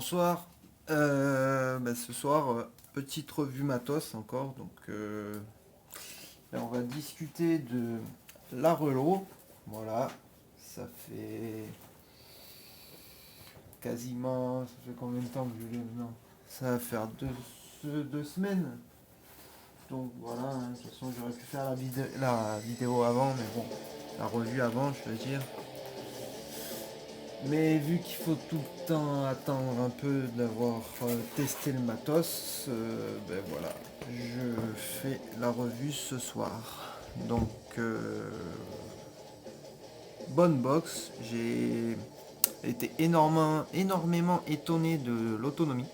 bonsoir. Ce soir, petite revue matos encore. Donc, là, on va discuter de la Relo. Voilà, ça fait quasiment. Ça fait combien de temps que je l'ai maintenant? Ça va faire deux semaines. Donc voilà, hein, de toute façon, j'aurais pu faire la vidéo avant, mais bon, la revue avant, je veux dire. Mais vu qu'il faut tout le temps attendre un peu d'avoir testé le matos, voilà, je fais la revue ce soir. Donc, bonne box, j'ai été énormément étonné de l'autonomie.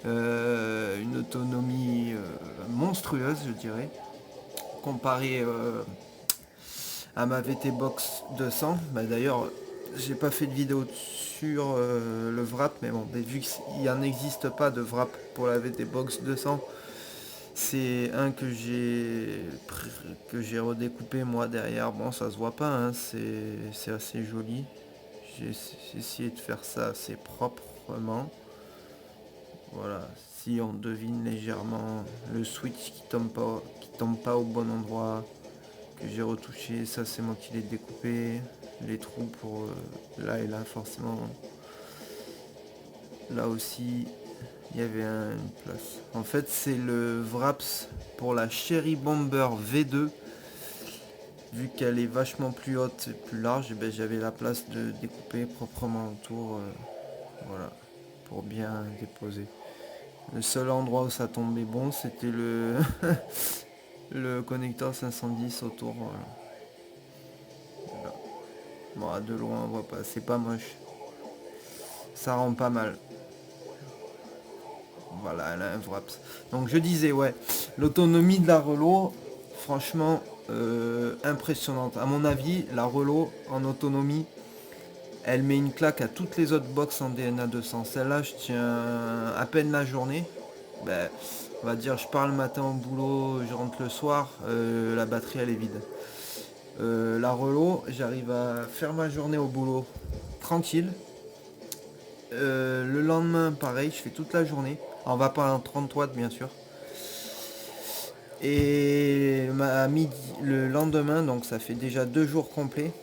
Une autonomie monstrueuse, je dirais, comparée à ma VT Box 200. D'ailleurs, j'ai pas fait de vidéo sur le wrap, mais bon, vu qu'il en existe pas de wrap pour la VT Box 200, c'est un que j'ai redécoupé moi derrière. Bon, ça se voit pas, hein, c'est assez joli. J'ai essayé de faire ça assez proprement. Voilà, si on devine légèrement le switch qui tombe pas au bon endroit, que j'ai retouché, ça c'est moi qui l'ai découpé. Les trous pour là et là, forcément. Là aussi, il y avait une place. En fait, c'est le Wraps pour la Cherry Bomber V2. Vu qu'elle est vachement plus haute et plus large, j'avais la place de découper proprement autour. Voilà, pour bien déposer. Le seul endroit où ça tombait bon, c'était le connecteur 510 autour. Voilà. Bon, de loin, on voit pas. C'est pas moche. Ça rend pas mal. Voilà, elle a un Wraps. Donc je disais, ouais, l'autonomie de la Relo, franchement, impressionnante. À mon avis, la Relo en autonomie, elle met une claque à toutes les autres box en DNA 200. Celle-là, je tiens à peine la journée. Ben, on va dire, je pars le matin au boulot, je rentre le soir, la batterie elle est vide. La Relo, j'arrive à faire ma journée au boulot tranquille. Le lendemain, pareil, je fais toute la journée. On va pas en 30 watts, bien sûr. Et à midi, le lendemain, donc ça fait déjà 2 jours complets.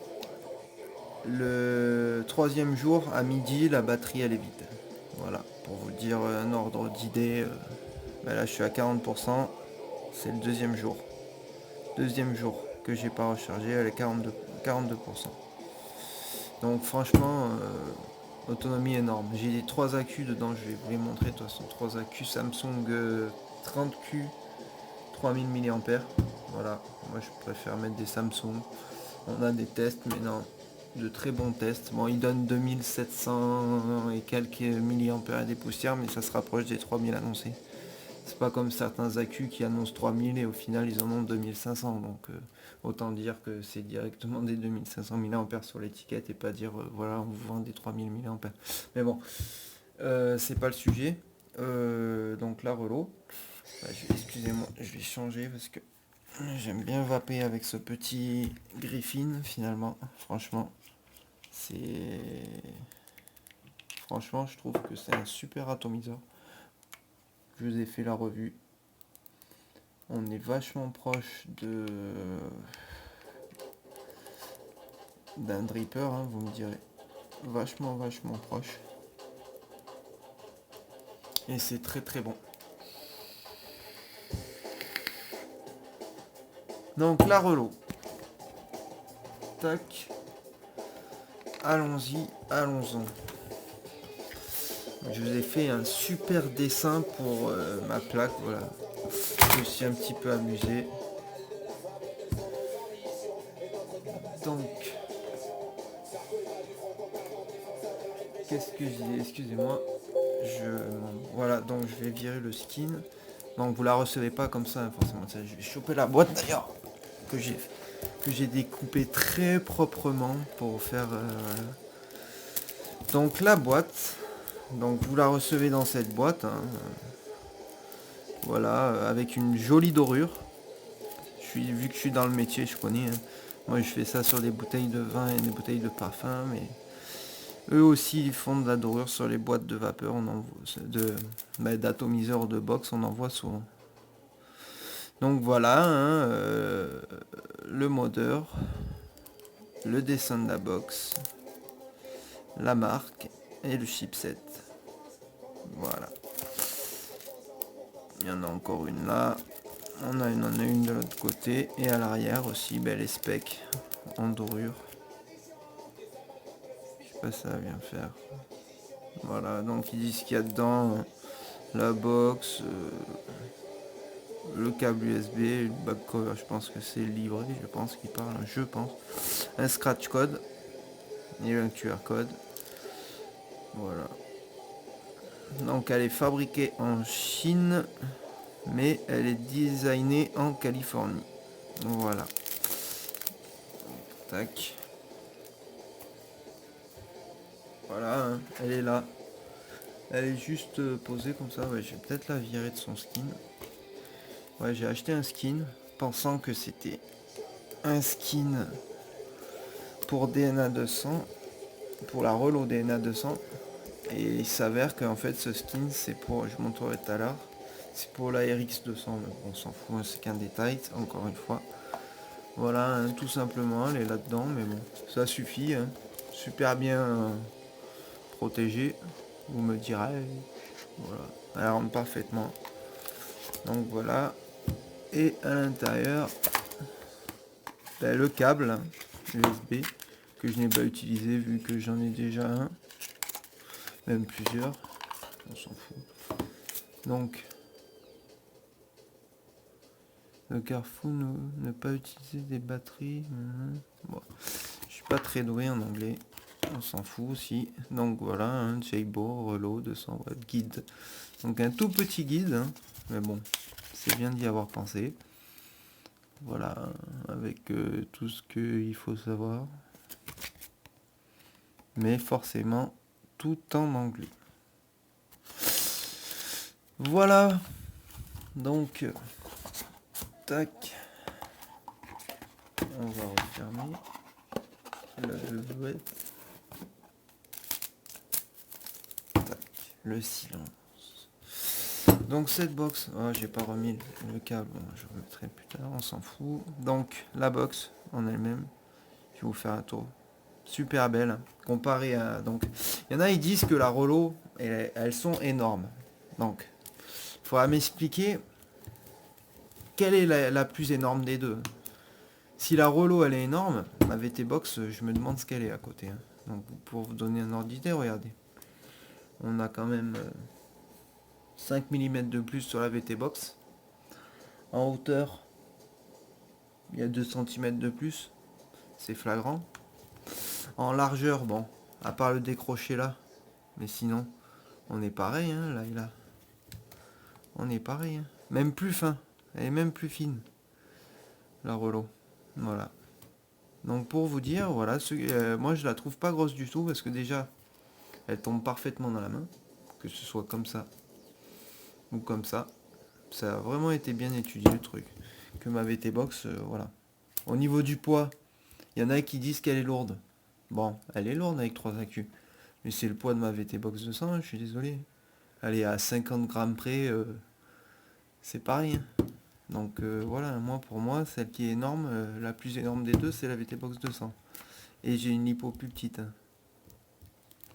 Le troisième jour, à midi, la batterie elle est vide. Voilà, pour vous dire un ordre d'idée. Là, je suis à 40%. C'est le deuxième jour. Deuxième jour que j'ai pas rechargé, elle est 42%. Donc franchement, autonomie énorme. J'ai les 3 accus dedans, je vais vous les montrer de toute façon. 3 accus Samsung 30Q 3000 mAh. Voilà, moi je préfère mettre des Samsung. On a des tests, mais non, de très bons tests. Bon, ils donnent 2700 et quelques milliampères et des poussières, mais ça se rapproche des 3000 annoncés. C'est pas comme certains accus qui annoncent 3000 et au final ils en ont 2500. Donc autant dire que c'est directement des 2500 mAh sur l'étiquette et pas dire voilà on vous vend des 3000 mAh. Mais bon, c'est pas le sujet. Donc la Relo. Excusez-moi, je vais changer parce que j'aime bien vaper avec ce petit Griffin finalement. C'est. Franchement, je trouve que c'est un super atomiseur. Je vous ai fait la revue. On est vachement proche d'un dripper, hein, vous me direz. Vachement proche. Et c'est très très bon. Donc la Relo. Tac. Allons-en. Je vous ai fait un super dessin pour ma plaque, voilà. Je me suis un petit peu amusé. Donc, qu'est-ce que je dis? Excusez-moi. Voilà, donc je vais virer le skin. Donc vous la recevez pas comme ça, forcément. Je vais choper la boîte d'ailleurs que j'ai découpé très proprement pour faire. Donc la boîte. Donc vous la recevez dans cette boîte. Hein. Voilà, avec une jolie dorure. Vu que je suis dans le métier, je connais. Hein. Moi je fais ça sur des bouteilles de vin et des bouteilles de parfum, mais eux aussi ils font de la dorure sur les boîtes de vapeur, on en d'atomiseurs de box, on en voit souvent. Donc voilà, hein, le modeur, le dessin de la box, la marque et le chipset. Voilà. Il y en a encore une là. On en a une de l'autre côté. Et à l'arrière aussi, les specs en dorure. Je sais pas si ça va bien faire. Voilà, donc ils disent qu'il y a dedans la box, le câble USB, le back cover, je pense que c'est livré, je pense qu'il parle, je pense. Un scratch code et un QR code. Voilà. Donc elle est fabriquée en Chine, mais elle est designée en Californie. Voilà. Tac. Voilà, hein, elle est là. Elle est juste posée comme ça. Ouais, je vais peut-être la virer de son skin. Ouais, j'ai acheté un skin pensant que c'était un skin pour DNA 200, pour la Relo DNA 200. Et il s'avère qu'en fait ce skin c'est pour, je montrerai tout à l'heure, c'est pour la RX 200, mais bon, on s'en fout, c'est qu'un détail, encore une fois. Voilà, hein, tout simplement, elle est là-dedans, mais bon, ça suffit, hein. Super bien protégée, vous me direz, voilà, elle rentre parfaitement. Donc voilà, et à l'intérieur, le câble USB que je n'ai pas utilisé vu que j'en ai déjà un, même plusieurs, on s'en fout. Donc le Carrefour ne pas utiliser des batteries. Bon, je suis pas très doué en anglais, on s'en fout aussi. Donc voilà, un Jaybo Relo 200 watts guide. Donc un tout petit guide, hein, mais bon, c'est bien d'y avoir pensé. Voilà, avec tout ce qu'il faut savoir. Mais forcément, tout en anglais. Voilà, donc, tac, on va refermer la vedette. Tac, le silence. Donc cette box, oh, j'ai pas remis le câble, bon, je remettrai plus tard, on s'en fout. Donc la box en elle-même, je vais vous faire un tour. Super belle, comparée à... Donc, il y en a, ils disent que la Relo, elles sont énormes. Donc, il faudra m'expliquer quelle est la plus énorme des deux. Si la Relo, elle est énorme, ma VT Box, je me demande ce qu'elle est à côté. Hein. Donc, pour vous donner un ordre d'idée, regardez. On a quand même 5 mm de plus sur la VT Box. En hauteur, il y a 2 cm de plus. C'est flagrant. En largeur, bon, à part le décroché là, mais sinon, on est pareil, hein, là et là. On est pareil, hein. Même plus fin. Elle est même plus fine, la Relo. Voilà. Donc pour vous dire, voilà, moi je la trouve pas grosse du tout parce que déjà, elle tombe parfaitement dans la main. Que ce soit comme ça ou comme ça. Ça a vraiment été bien étudié le truc. Que ma VT Box, voilà. Au niveau du poids, il y en a qui disent qu'elle est lourde. Bon, elle est lourde avec 3 accus. Mais c'est le poids de ma VT Box 200, hein, je suis désolé. Elle est à 50 grammes près, c'est pareil. Hein. Donc voilà, moi pour moi, celle qui est énorme, la plus énorme des deux, c'est la VT Box 200. Et j'ai une lipo plus petite. Hein.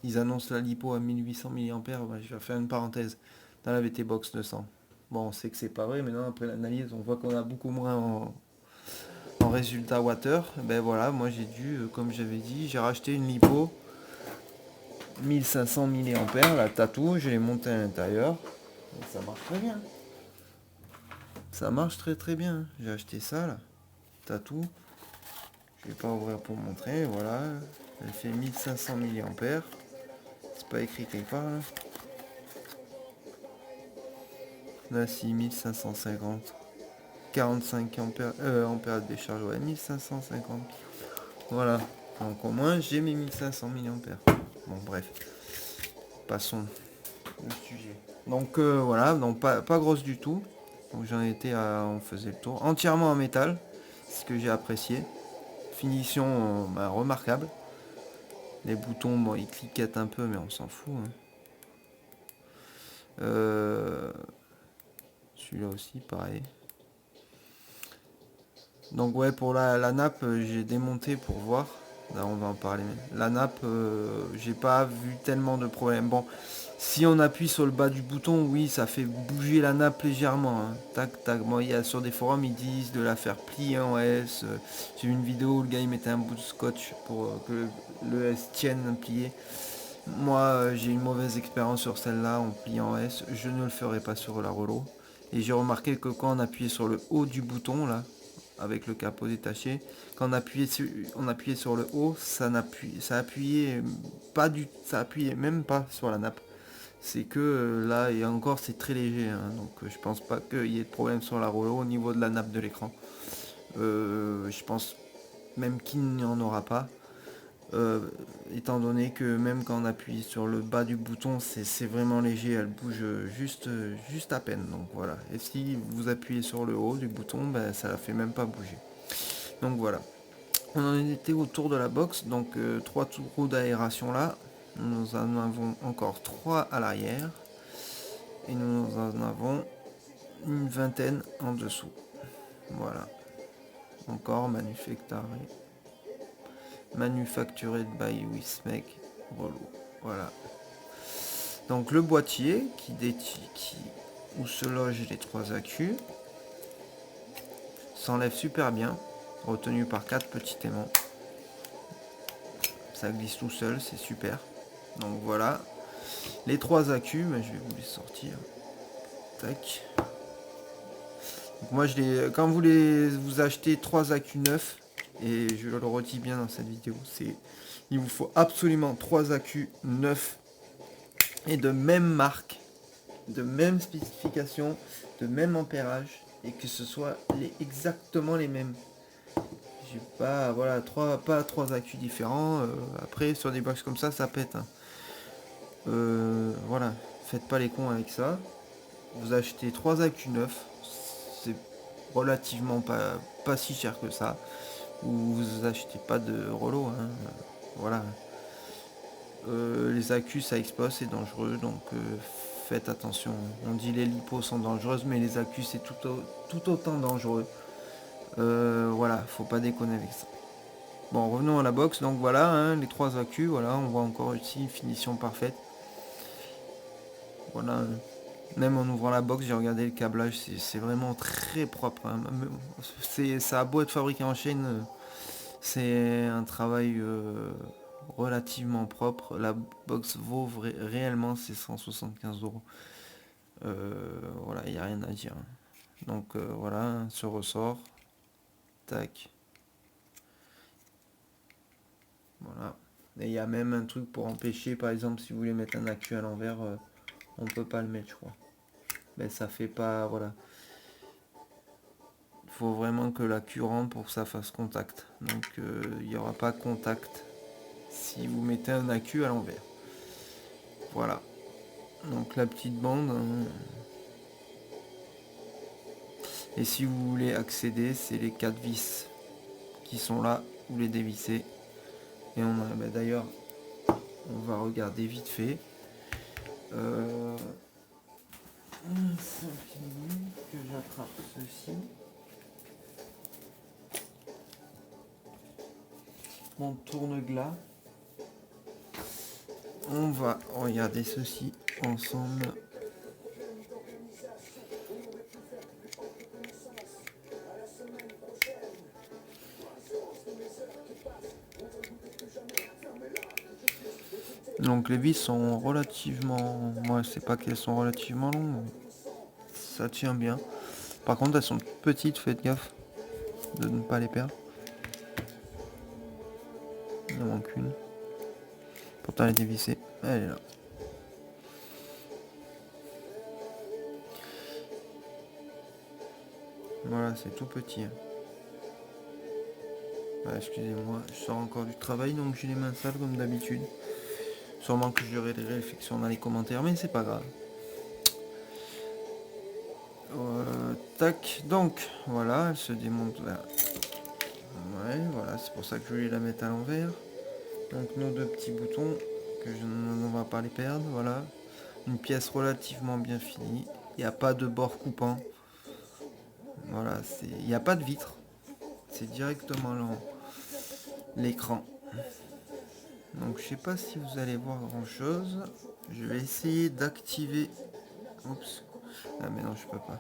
Ils annoncent la lipo à 1800 mAh, je vais faire une parenthèse, dans la VT Box 200. Bon, on sait que c'est pas vrai, mais non, après l'analyse, on voit qu'on a beaucoup moins en résultat water. Ben voilà, moi j'ai dû, comme j'avais dit, j'ai racheté une lipo 1500 mAh, la tatou, je l'ai montée à l'intérieur. Et ça marche très bien. Ça marche très très bien. J'ai acheté ça là, tatou. Je vais pas ouvrir pour montrer, voilà. Elle fait 1500 mAh. C'est pas écrit quelque part là. Là si 1550. 45 ampères, en période de décharge, ouais, 1550. Voilà. Donc au moins j'ai mes 1500 mAh. Bon bref. Passons au sujet. Donc voilà, donc pas grosse du tout. Donc j'en étais à. On faisait le tour. Entièrement en métal. C'est ce que j'ai apprécié. finition remarquable. Les boutons, bon, ils cliquettent un peu, mais on s'en fout. Hein. Celui-là aussi, pareil. Donc ouais, pour la nappe, j'ai démonté pour voir. Là, on va en parler. La nappe, j'ai pas vu tellement de problèmes. Bon, si on appuie sur le bas du bouton, oui, ça fait bouger la nappe légèrement. Hein. Tac, tac. Bon, il y a sur des forums, ils disent de la faire plier en S. J'ai vu une vidéo où le gars il mettait un bout de scotch pour que le S tienne plié. Moi, j'ai une mauvaise expérience sur celle-là en pliant en S. Je ne le ferai pas sur la Rollo. Et j'ai remarqué que quand on appuyait sur le haut du bouton, là, avec le capot détaché, quand on appuyait sur le haut, ça appuyait pas ça appuyait même pas sur la nappe. C'est que là, et encore, c'est très léger. Hein, donc, je pense pas qu'il y ait de problème sur la Rollo au niveau de la nappe de l'écran. Je pense même qu'il n'y en aura pas. Étant donné que même quand on appuie sur le bas du bouton, c'est vraiment léger, elle bouge juste à peine. Donc voilà. Et si vous appuyez sur le haut du bouton, ben, ça la fait même pas bouger. Donc voilà. On en était autour de la box, donc 3 trous d'aération là. Nous en avons encore 3 à l'arrière. Et nous en avons une vingtaine en dessous. Voilà. Encore manufacturé by Wismec Rollo. Voilà. Donc le boîtier où se logent les 3 accus s'enlève super bien, retenu par 4 petits aimants. Ça glisse tout seul, c'est super. Donc voilà. Les 3 accus, mais je vais vous les sortir. Tac. Donc moi quand vous achetez 3 accus neufs, et je le redis bien dans cette vidéo, il vous faut absolument 3 accus neufs et de même marque, de même spécification, de même ampérage, et que ce soit exactement les mêmes. J'ai pas, voilà, pas 3 accus différents. Après, sur des box comme ça pète. Hein. Voilà, faites pas les cons avec ça. Vous achetez 3 accus neufs, c'est relativement pas si cher que ça. Ou vous achetez pas de Rollo. Hein. Voilà. Les accus ça explose, c'est dangereux, donc faites attention. On dit les lipos sont dangereuses, mais les accus c'est tout autant dangereux. Voilà, faut pas déconner avec ça. Bon, revenons à la box. Donc voilà, hein, les 3 accus, voilà, on voit encore ici une finition parfaite. Voilà, même en ouvrant la box, j'ai regardé le câblage, c'est vraiment très propre. Hein. Ça a beau être fabriqué en Chine, c'est un travail relativement propre. La box vaut réellement ses 175 €. Voilà, il n'y a rien à dire. Donc voilà, ce ressort. Tac. Voilà. Et il y a même un truc pour empêcher, par exemple, si vous voulez mettre un accu à l'envers, on peut pas le mettre, je crois. Mais ça fait pas, voilà. Il faut vraiment que l'accu rentre pour que ça fasse contact. Donc il n'y aura pas contact si vous mettez un accu à l'envers. Voilà. Donc la petite bande. Hein. Et si vous voulez accéder, c'est les 4 vis qui sont là. Vous les dévissez. Et on a, d'ailleurs, on va regarder vite fait. Que j'attrape ceci. Mon tourne-glas. On va regarder ceci ensemble. Donc les vis sont relativement... Moi, c'est pas qu'elles sont relativement longues. Ça tient bien. Par contre, elles sont petites, faites gaffe de ne pas les perdre. Il en manque une. Pourtant, elle est dévissée. Elle est là. Voilà, c'est tout petit. Bah, excusez-moi, je sors encore du travail, donc j'ai les mains sales comme d'habitude. Sûrement que j'aurai des réflexions dans les commentaires, mais c'est pas grave. Tac, donc voilà, elle se démonte là. Ouais, voilà, c'est pour ça que je voulais la mettre à l'envers. Donc nos deux petits boutons, on va pas les perdre, voilà. Une pièce relativement bien finie. Il n'y a pas de bord coupant. Voilà, il n'y a pas de vitre. C'est directement l'écran. Donc je sais pas si vous allez voir grand chose. Je vais essayer d'activer. Oups. Ah mais non, je peux pas.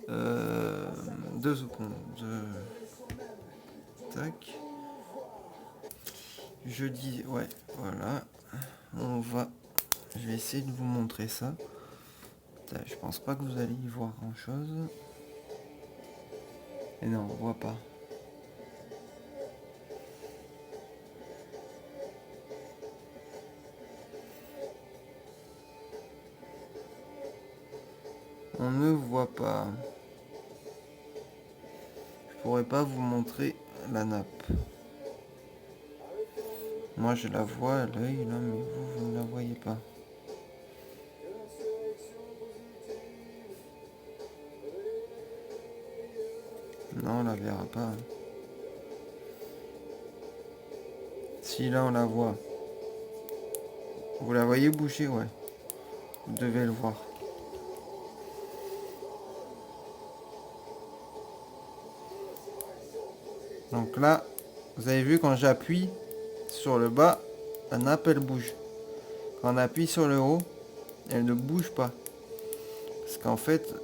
2 secondes. Tac. Je dis ouais, voilà. On va. Je vais essayer de vous montrer ça. Je pense pas que vous allez y voir grand chose. Et non, on voit pas. On ne voit pas. Je pourrais pas vous montrer la nappe. Moi je la vois à l'œil là, mais vous ne la voyez pas. Non, on la verra pas. Si là on la voit. Vous la voyez bouger, ouais. Vous devez le voir. Donc là, vous avez vu quand j'appuie sur le bas, la nappe elle bouge. Quand on appuie sur le haut, elle ne bouge pas. Parce qu'en fait,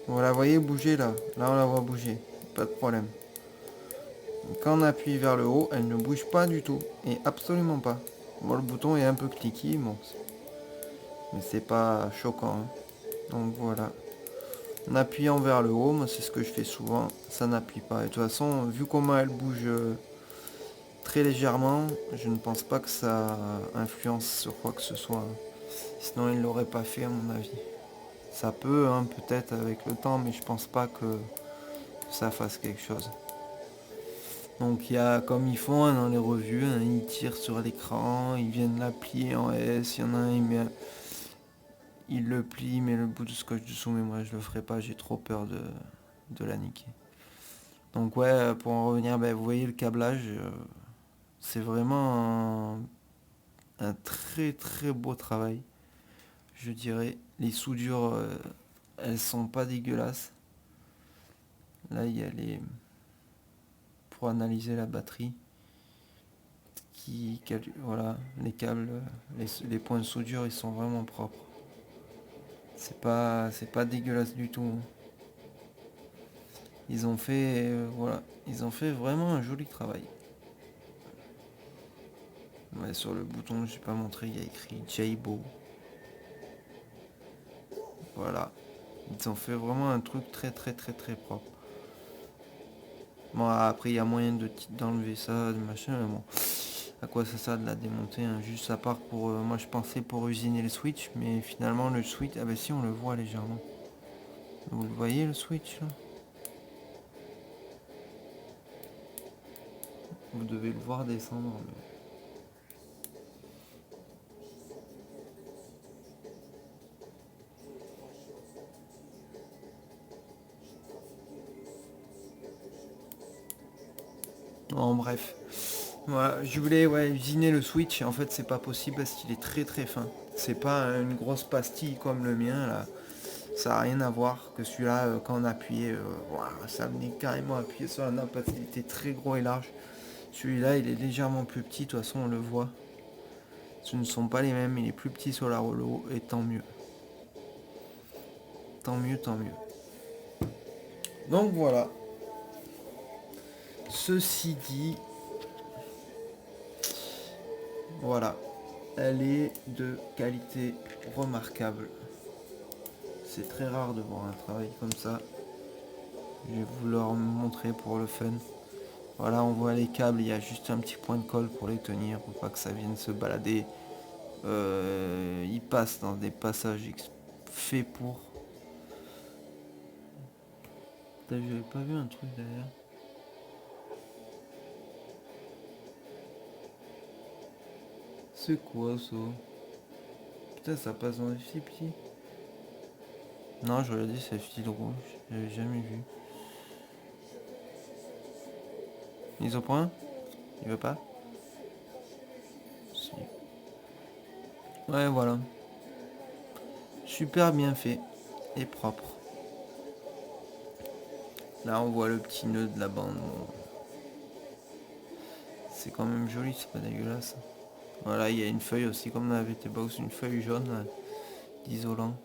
vous la voyez bouger là. Là on la voit bouger. Pas de problème. Quand on appuie vers le haut, elle ne bouge pas du tout. Et absolument pas. Bon, le bouton est un peu cliqué, bon. Mais c'est pas choquant. Hein. Donc voilà. En appuyant vers le haut, moi c'est ce que je fais souvent. Ça n'appuie pas. Et de toute façon, vu comment elle bouge très légèrement, je ne pense pas que ça influence sur quoi que ce soit. Sinon, il ne l'aurait pas fait à mon avis. Ça peut, hein, peut-être avec le temps, mais je pense pas que ça fasse quelque chose. Donc il y a comme ils font hein, dans les revues, hein, ils tirent sur l'écran, ils viennent la plier en S, il y en a un, il le plie, mais le bout de scotch dessous, mais moi je le ferai pas, j'ai trop peur de la niquer. Donc ouais, pour en revenir, ben, vous voyez le câblage, c'est vraiment un très très beau travail, je dirais. Les soudures, elles sont pas dégueulasses. Là il y a les... pour analyser la batterie. Voilà, les câbles, les points de soudure, ils sont vraiment propres. C'est pas dégueulasse du tout. Ils ont fait, voilà, ils ont fait vraiment un joli travail. Ouais, sur le bouton, je n'ai pas montré, il y a écrit Jaybo. Voilà, ils ont fait vraiment un truc très très très très propre. Bon, après il y a moyen d'enlever ça, de machin, mais bon. À quoi ça sert de la démonter hein, juste à part pour... moi je pensais pour usiner le switch, mais finalement le switch... Ah bah si, on le voit légèrement. Vous le voyez le switch là? Vous devez le voir descendre. En bref. Voilà, je voulais usiner le switch. En fait, c'est pas possible parce qu'il est très très fin. C'est pas une grosse pastille comme le mien là. Ça n'a rien à voir que celui-là, quand on appuyait, ça venait carrément appuyer sur la nappe parce qu'il était très gros et large. Celui-là, il est légèrement plus petit. De toute façon, on le voit. Ce ne sont pas les mêmes. Il est plus petit sur la Rollo et tant mieux. Tant mieux, tant mieux. Donc voilà. Ceci dit, voilà. Elle est de qualité remarquable. C'est très rare de voir un travail comme ça. Je vais vous le montrer pour le fun. Voilà, on voit les câbles, il y a juste un petit point de colle pour les tenir, pour pas que ça vienne se balader. Ils passent dans des passages faits pour. J'avais pas vu un truc derrière. C'est quoi ça? Putain, ça passe dans les petits. Non, je regardais, c'est fil rouge. J'avais jamais vu. Mise au point? Il veut pas? Si. Ouais, voilà. Super bien fait. Et propre. Là, on voit le petit nœud de la bande. Bon. C'est quand même joli, c'est pas dégueulasse. Voilà, il y a une feuille aussi, comme dans la VT Box, une feuille jaune d'isolant.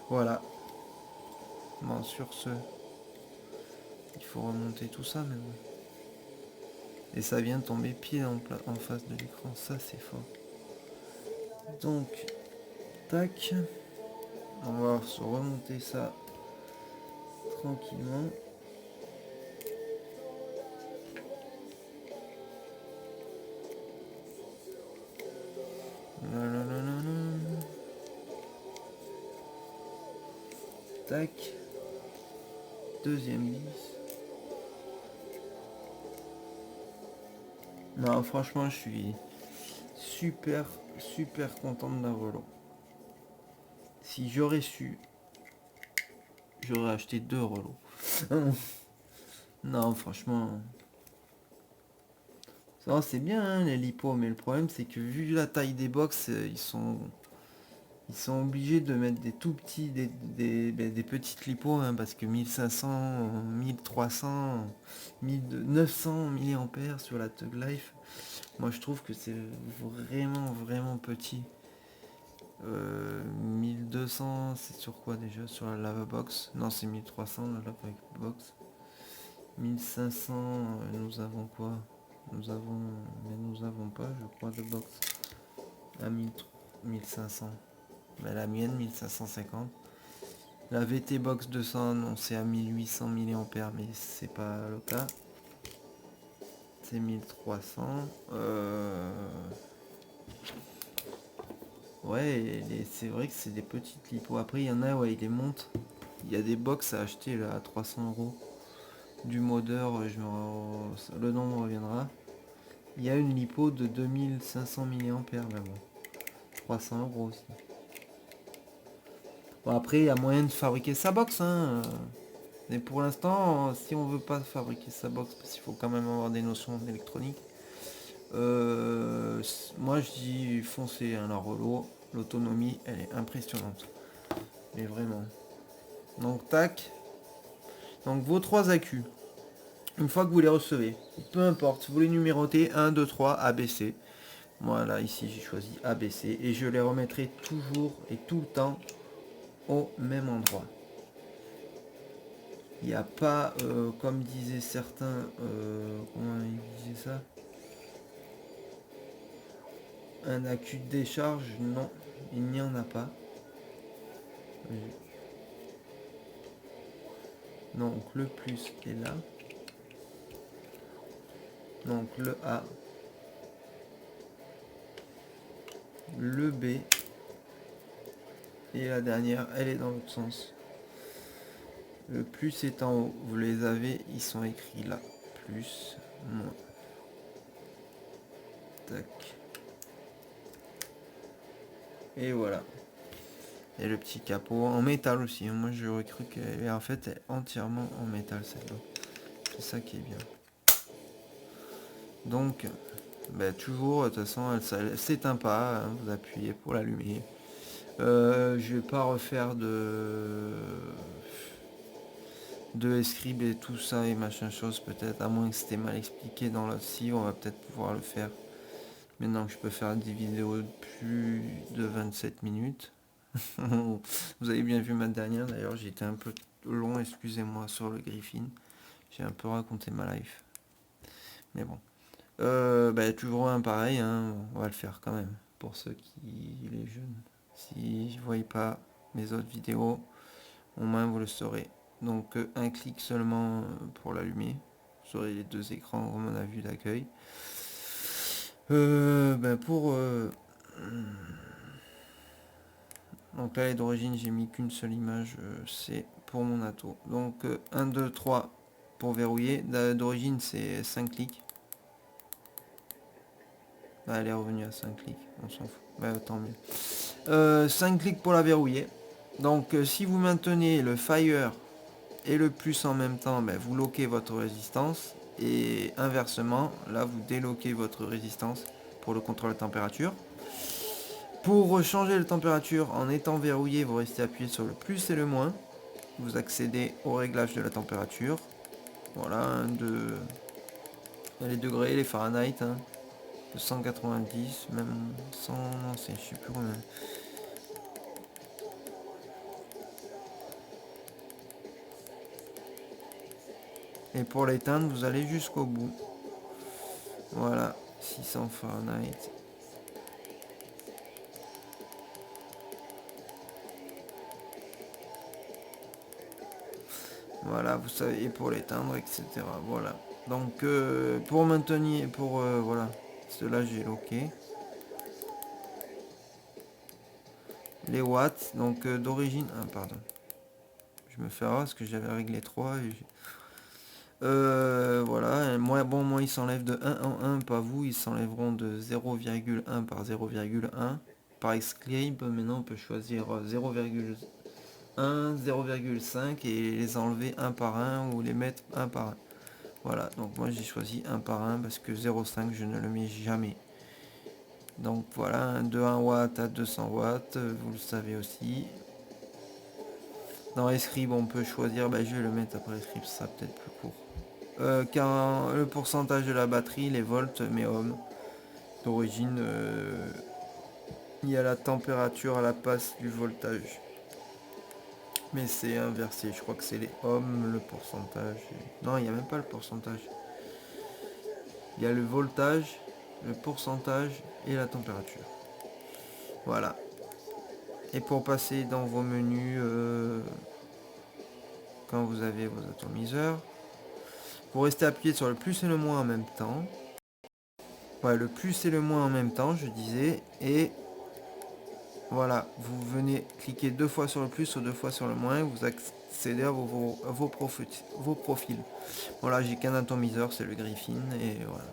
Voilà. Bon, sur ce, il faut remonter tout ça maintenant. Et ça vient tomber pile en face de l'écran, ça c'est fort. Donc, tac. On va se remonter ça tranquillement. Tac. Deuxième vis. Non, franchement, je suis super content d'un Relo. Si j'aurais su, j'aurais acheté 2 Relos. Non, franchement, ça c'est bien hein, les lipos, mais le problème c'est que vu la taille des box, ils sont obligés de mettre des tout petits, des petites lipos, hein, parce que 1500, 1300, 900 mAh sur la Tug Life, moi je trouve que c'est vraiment petit. 1200, c'est sur quoi déjà? Sur la Lavabox? Non, c'est 1300 la Lavabox. 1500, nous avons quoi? Nous avons pas, je crois, de box à 1500. Ben, la mienne, 1550. La VT Box 200, non, c'est à 1800 mAh, mais c'est pas le cas. C'est 1300. Ouais, c'est vrai que c'est des petites lipos. Après, il y en a, ouais, ils les montent. Il y a des box à acheter là, à 300 euros. Du modeur, le nom me reviendra. Il y a une lipo de 2500 mAh, mais bon, 300 euros aussi. Bon, après, il y a moyen de fabriquer sa box, hein. Mais pour l'instant, si on veut pas fabriquer sa box, parce qu'il faut quand même avoir des notions d'électronique, moi je dis foncez, hein, la Relo, l'autonomie, elle est impressionnante. Mais vraiment. Donc, tac. Donc, vos 3 accus, une fois que vous les recevez, peu importe, vous les numérotez 1, 2, 3, ABC. Voilà, ici j'ai choisi ABC et je les remettrai toujours et tout le temps au même endroit. Il n'y a pas, comme disaient certains, comment ils disaient ça, un accu de décharge, non, il n'y en a pas. Donc le plus est là. Donc le A, le B, et la dernière, elle est dans l'autre sens. Le plus est en haut, vous les avez, ils sont écrits là. Plus, moins. Tac. Et voilà. Et le petit capot en métal aussi. Moi j'aurais cru qu'elle en fait est entièrement en métal celle-là. C'est ça qui est bien. Donc, bah, toujours, de toute façon, elle s'éteint pas. Hein, vous appuyez pour l'allumer. Je vais pas refaire de scribe et tout ça et machin chose peut-être, à moins que c'était mal expliqué dans la cible, on va peut-être pouvoir le faire. Maintenant que je peux faire des vidéos de plus de 27 minutes. Vous avez bien vu ma dernière, d'ailleurs j'ai été un peu long, excusez-moi, sur le Griffin. J'ai un peu raconté ma life. Mais bon. Toujours un pareil, hein, on va le faire quand même. Pour ceux qui, les jeunes, si vous voyez pas mes autres vidéos, au moins vous le saurez. Donc un clic seulement pour l'allumer. Vous aurez les 2 écrans comme on a vu d'accueil. Donc là d'origine j'ai mis qu'une seule image, c'est pour mon ato. Donc 1, 2, 3 pour verrouiller. D'origine c'est 5 clics. Elle est revenue à 5 clics, on s'en fout. Tant mieux. 5 clics pour la verrouiller. Donc si vous maintenez le fire et le plus en même temps, ben, vous loquez votre résistance. Et inversement, là vous déloquez votre résistance pour le contrôle de température. Pour changer la température en étant verrouillé, vous restez appuyé sur le plus et le moins. Vous accédez au réglage de la température. Voilà, les degrés, les Fahrenheit, hein, de 190, même 100, non, c'est, je sais plus combien. Et pour l'éteindre, vous allez jusqu'au bout. Voilà, 600 Fahrenheit. Voilà, vous savez, pour l'éteindre, etc. Voilà. Donc, pour maintenir, voilà, cela j'ai loqué. Les watts, donc d'origine, ah, pardon. Je me fais avoir parce que j'avais réglé 3 et voilà, moi ils s'enlèvent de 1 en 1, pas vous, ils s'enlèveront de 0,1 par 0,1 par escape. Maintenant on peut choisir 0,1, 0,5 et les enlever un par un ou les mettre un par un. Voilà, donc moi j'ai choisi un par un parce que 0,5 je ne le mets jamais. Donc voilà, de 1 watt à 200 watts, vous le savez aussi. Dans Escribe on peut choisir, je vais le mettre après Escribe, ça sera peut-être plus court. Car le pourcentage de la batterie, les volts, mais ohms. D'origine, il y a la température à la passe du voltage. Mais c'est inversé, je crois que c'est les ohms, le pourcentage. Non, il n'y a même pas le pourcentage. Il y a le voltage, le pourcentage et la température. Voilà. Et pour passer dans vos menus, quand vous avez vos atomiseurs, vous restez appuyé sur le plus et le moins en même temps. Ouais, le plus et le moins en même temps, je disais. Et voilà, vous venez cliquer 2 fois sur le plus ou 2 fois sur le moins, vous accédez à vos profils. Voilà, j'ai qu'un atomiseur, c'est le Griffin, et voilà.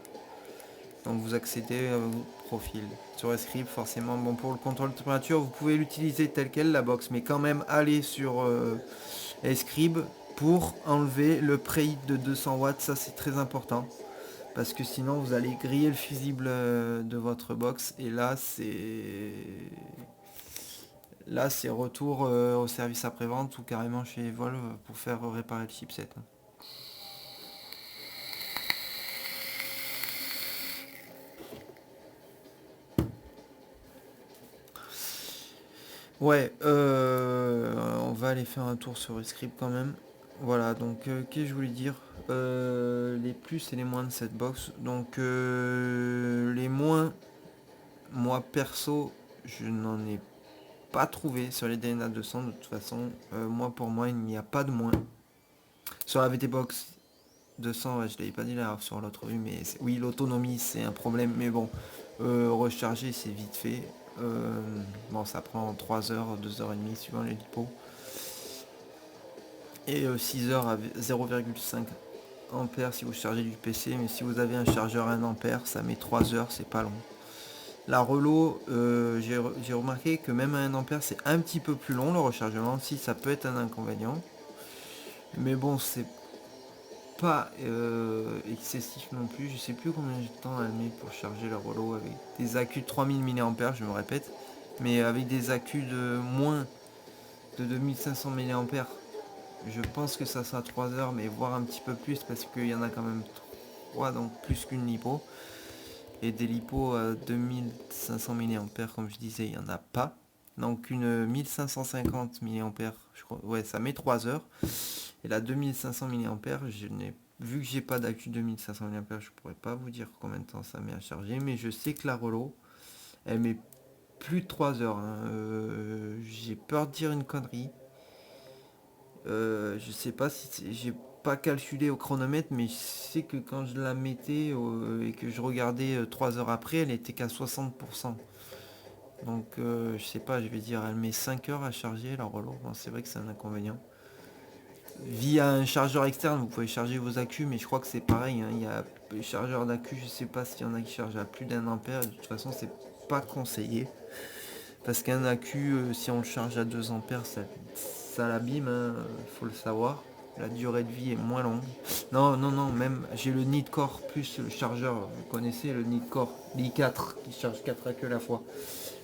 Donc vous accédez à vos profils. Sur Escribe, forcément, bon, pour le contrôle de température, vous pouvez l'utiliser tel quel, la box, mais quand même aller sur Escribe pour enlever le preheat de 200 watts, ça c'est très important. Parce que sinon vous allez griller le fusible de votre box, et là c'est retour au service après-vente ou carrément chez Volvo pour faire réparer le chipset. Ouais, on va aller faire un tour sur Script quand même. Voilà, donc qu'est-ce que je voulais dire, les plus et les moins de cette box. Donc les moins, moi perso, je n'en ai pas trouvé sur les DNA 200 de toute façon. Pour moi, il n'y a pas de moins. Sur la VT Box 200, ouais, je l'avais pas dit là sur l'autre vue, mais oui, l'autonomie c'est un problème, mais bon, recharger c'est vite fait. Bon, ça prend 3 heures, 2h30 suivant les lipos. Et 6 heures à 0,5 ampères si vous chargez du PC, mais si vous avez un chargeur 1 ampère, ça met 3 heures, c'est pas long. La Relo, j'ai remarqué que même à 1 ampère, c'est un petit peu plus long le rechargement, si ça peut être un inconvénient. Mais bon, c'est pas excessif non plus. Je sais plus combien de temps elle met pour charger la Relo avec des accus de 3000 mAh, je me répète, mais avec des accus de moins de 2500 mAh, je pense que ça sera 3 heures, mais voire un petit peu plus parce qu'il y en a quand même 3, donc plus qu'une lipo. Et des lipos à 2500 mAh, comme je disais, il n'y en a pas. Donc une 1550 mAh, je crois, ouais, ça met 3 heures. Et la 2500 mAh, vu que j'ai pas d'accu 2500 mAh, je pourrais pas vous dire combien de temps ça met à charger, mais je sais que la Relo, elle met plus de 3 heures. Hein. J'ai peur de dire une connerie. Je sais pas si j'ai pas calculé au chronomètre, mais je sais que quand je la mettais et que je regardais 3 heures après, elle était qu'à 60%. Donc je sais pas, je vais dire, elle met 5 heures à charger la Relo. Bon, c'est vrai que c'est un inconvénient. Via un chargeur externe, vous pouvez charger vos accus, mais je crois que c'est pareil. Hein. Il y a les chargeurs d'accus, je sais pas s'il y en a qui chargent à plus d'1 ampère. De toute façon, c'est pas conseillé. Parce qu'un accu, si on le charge à 2 ampères, ça l'abîme, hein, faut le savoir. La durée de vie est moins longue. Non, non, non, même j'ai le Nidcore plus le chargeur. Vous connaissez le Nidcore l'i4 qui charge 4 accus à la fois.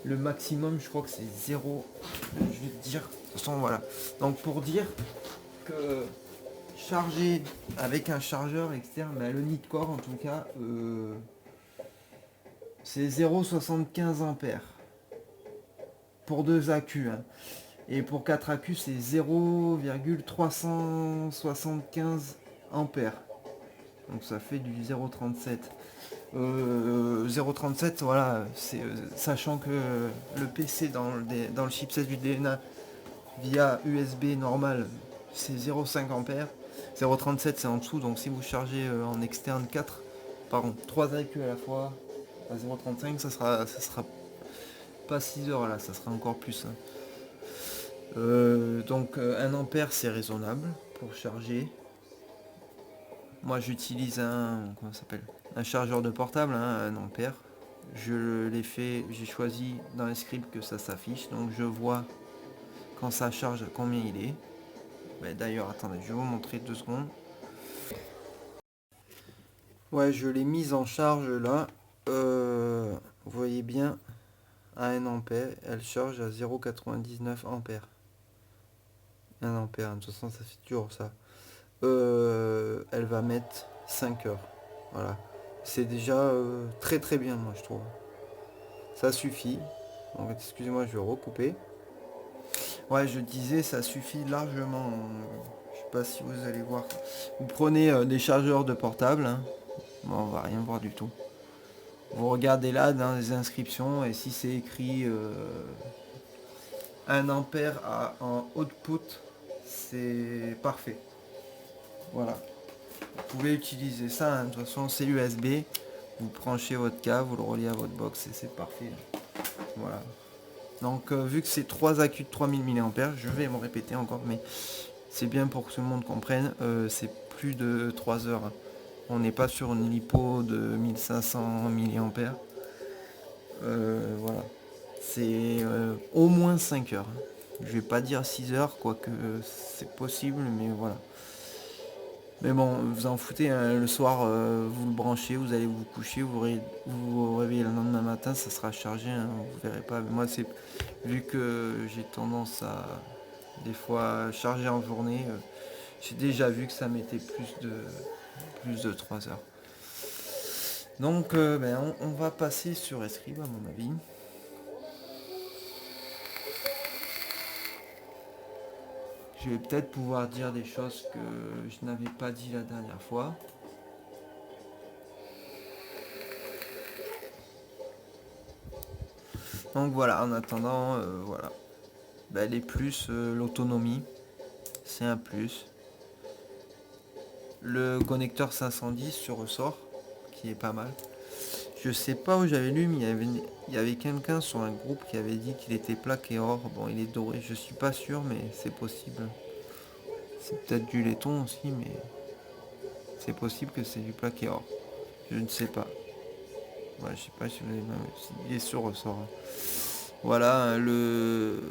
Le maximum, je crois que c'est 0. Je vais te dire. De toute façon, voilà. Donc pour dire que charger avec un chargeur externe, mais le Nidcore en tout cas, c'est 0,75 ampères pour 2 accus. Hein. Et pour 4 accus, c'est 0,375 ampères. Donc ça fait du 0,37. 0,37, voilà, c'est sachant que le PC dans le chipset du DNA via USB normal, c'est 0,5 ampères. 0,37 c'est en dessous, donc si vous chargez en externe 3 accus à la fois à 0,35, ça sera pas 6 heures là, ça sera encore plus. Hein. Donc 1 ampère c'est raisonnable pour charger. Moi j'utilise un chargeur de portable, hein, 1 ampère. J'ai choisi dans les scripts que ça s'affiche, donc je vois quand ça charge combien il est. D'ailleurs attendez, je vais vous montrer 2 secondes. Ouais, je l'ai mise en charge là. Vous voyez bien, à 1 ampère, elle charge à 0,99 ampères. 1 ampère, de toute façon ça fait toujours ça. Elle va mettre 5 heures. Voilà. C'est déjà très très bien, moi je trouve. Ça suffit. Donc excusez-moi, je vais recouper. Ouais, je disais, ça suffit largement. Je sais pas si vous allez voir. Vous prenez des chargeurs de portable. Hein. Bon, on va rien voir du tout. Vous regardez là dans les inscriptions et si c'est écrit 1 ampère en output, c'est parfait. Voilà. Vous pouvez utiliser ça, hein. De toute façon c'est USB. Vous branchez votre câble, vous le reliez à votre box et c'est parfait. Voilà. Donc vu que c'est 3 accus de 3000 mAh, je vais me répéter encore, mais c'est bien pour que tout le monde comprenne, c'est plus de 3 heures. Hein. On n'est pas sur une lipo de 1500 mAh. Voilà. C'est au moins 5 heures. Je vais pas dire 6 heures, quoique c'est possible, mais voilà. Mais bon, vous en foutez, hein, le soir, vous le branchez, vous allez vous coucher, vous réveillez le lendemain matin, ça sera chargé, hein, vous verrez pas. Moi, c'est vu que j'ai tendance à des fois charger en journée, j'ai déjà vu que ça mettait plus de 3 heures. Donc, on va passer sur Escribe à mon avis. Je vais peut-être pouvoir dire des choses que je n'avais pas dit la dernière fois. Donc voilà, en attendant, voilà. Les plus, l'autonomie, c'est un plus. Le connecteur 510 sur ressort, qui est pas mal. Je sais pas où j'avais lu, mais il y avait quelqu'un sur un groupe qui avait dit qu'il était plaqué or. Bon, il est doré, je suis pas sûr, mais c'est possible. C'est peut-être du laiton aussi, mais c'est possible que c'est du plaqué or. Je ne sais pas. Ouais, je sais pas si vous avez même. Il est sur ressort. Voilà, le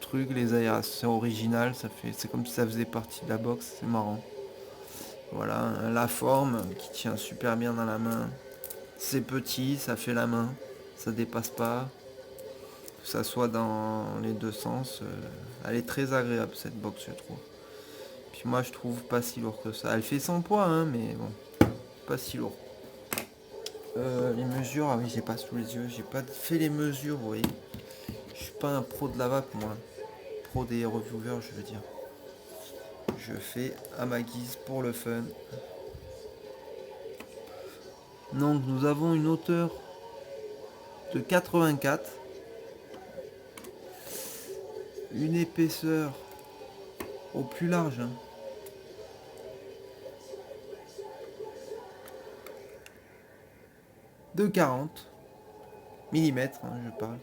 truc, les aérations originales, c'est comme si ça faisait partie de la box, c'est marrant. Voilà, la forme qui tient super bien dans la main. C'est petit, ça fait la main, ça dépasse pas. Que ça soit dans les deux sens. Elle est très agréable cette box, je trouve. Puis moi je trouve pas si lourd que ça. Elle fait 100 poids, hein, mais bon, pas si lourd. Les mesures, ah oui, j'ai pas sous les yeux, j'ai pas fait les mesures, vous voyez. Je suis pas un pro de la vape, moi. Pro des reviewers, je veux dire. Je fais à ma guise pour le fun. Donc nous avons une hauteur de 84, une épaisseur au plus large, hein, de 40 millimètres, hein, je parle,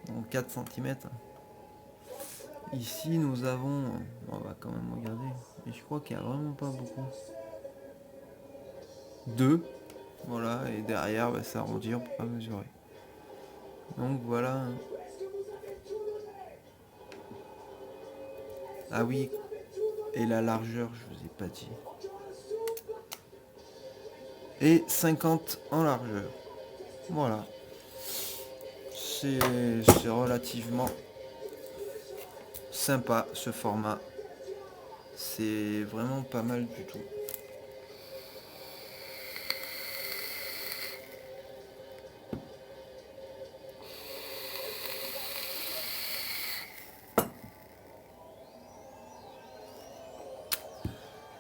donc 4 cm. Ici nous avons, on va quand même regarder, mais je crois qu'il n'y a vraiment pas beaucoup. 2, voilà, et derrière ça arrondir pour pas mesurer. Donc voilà. Ah oui, et la largeur, je vous ai pas dit. Et 50 en largeur. Voilà. C'est relativement sympa ce format. C'est vraiment pas mal du tout.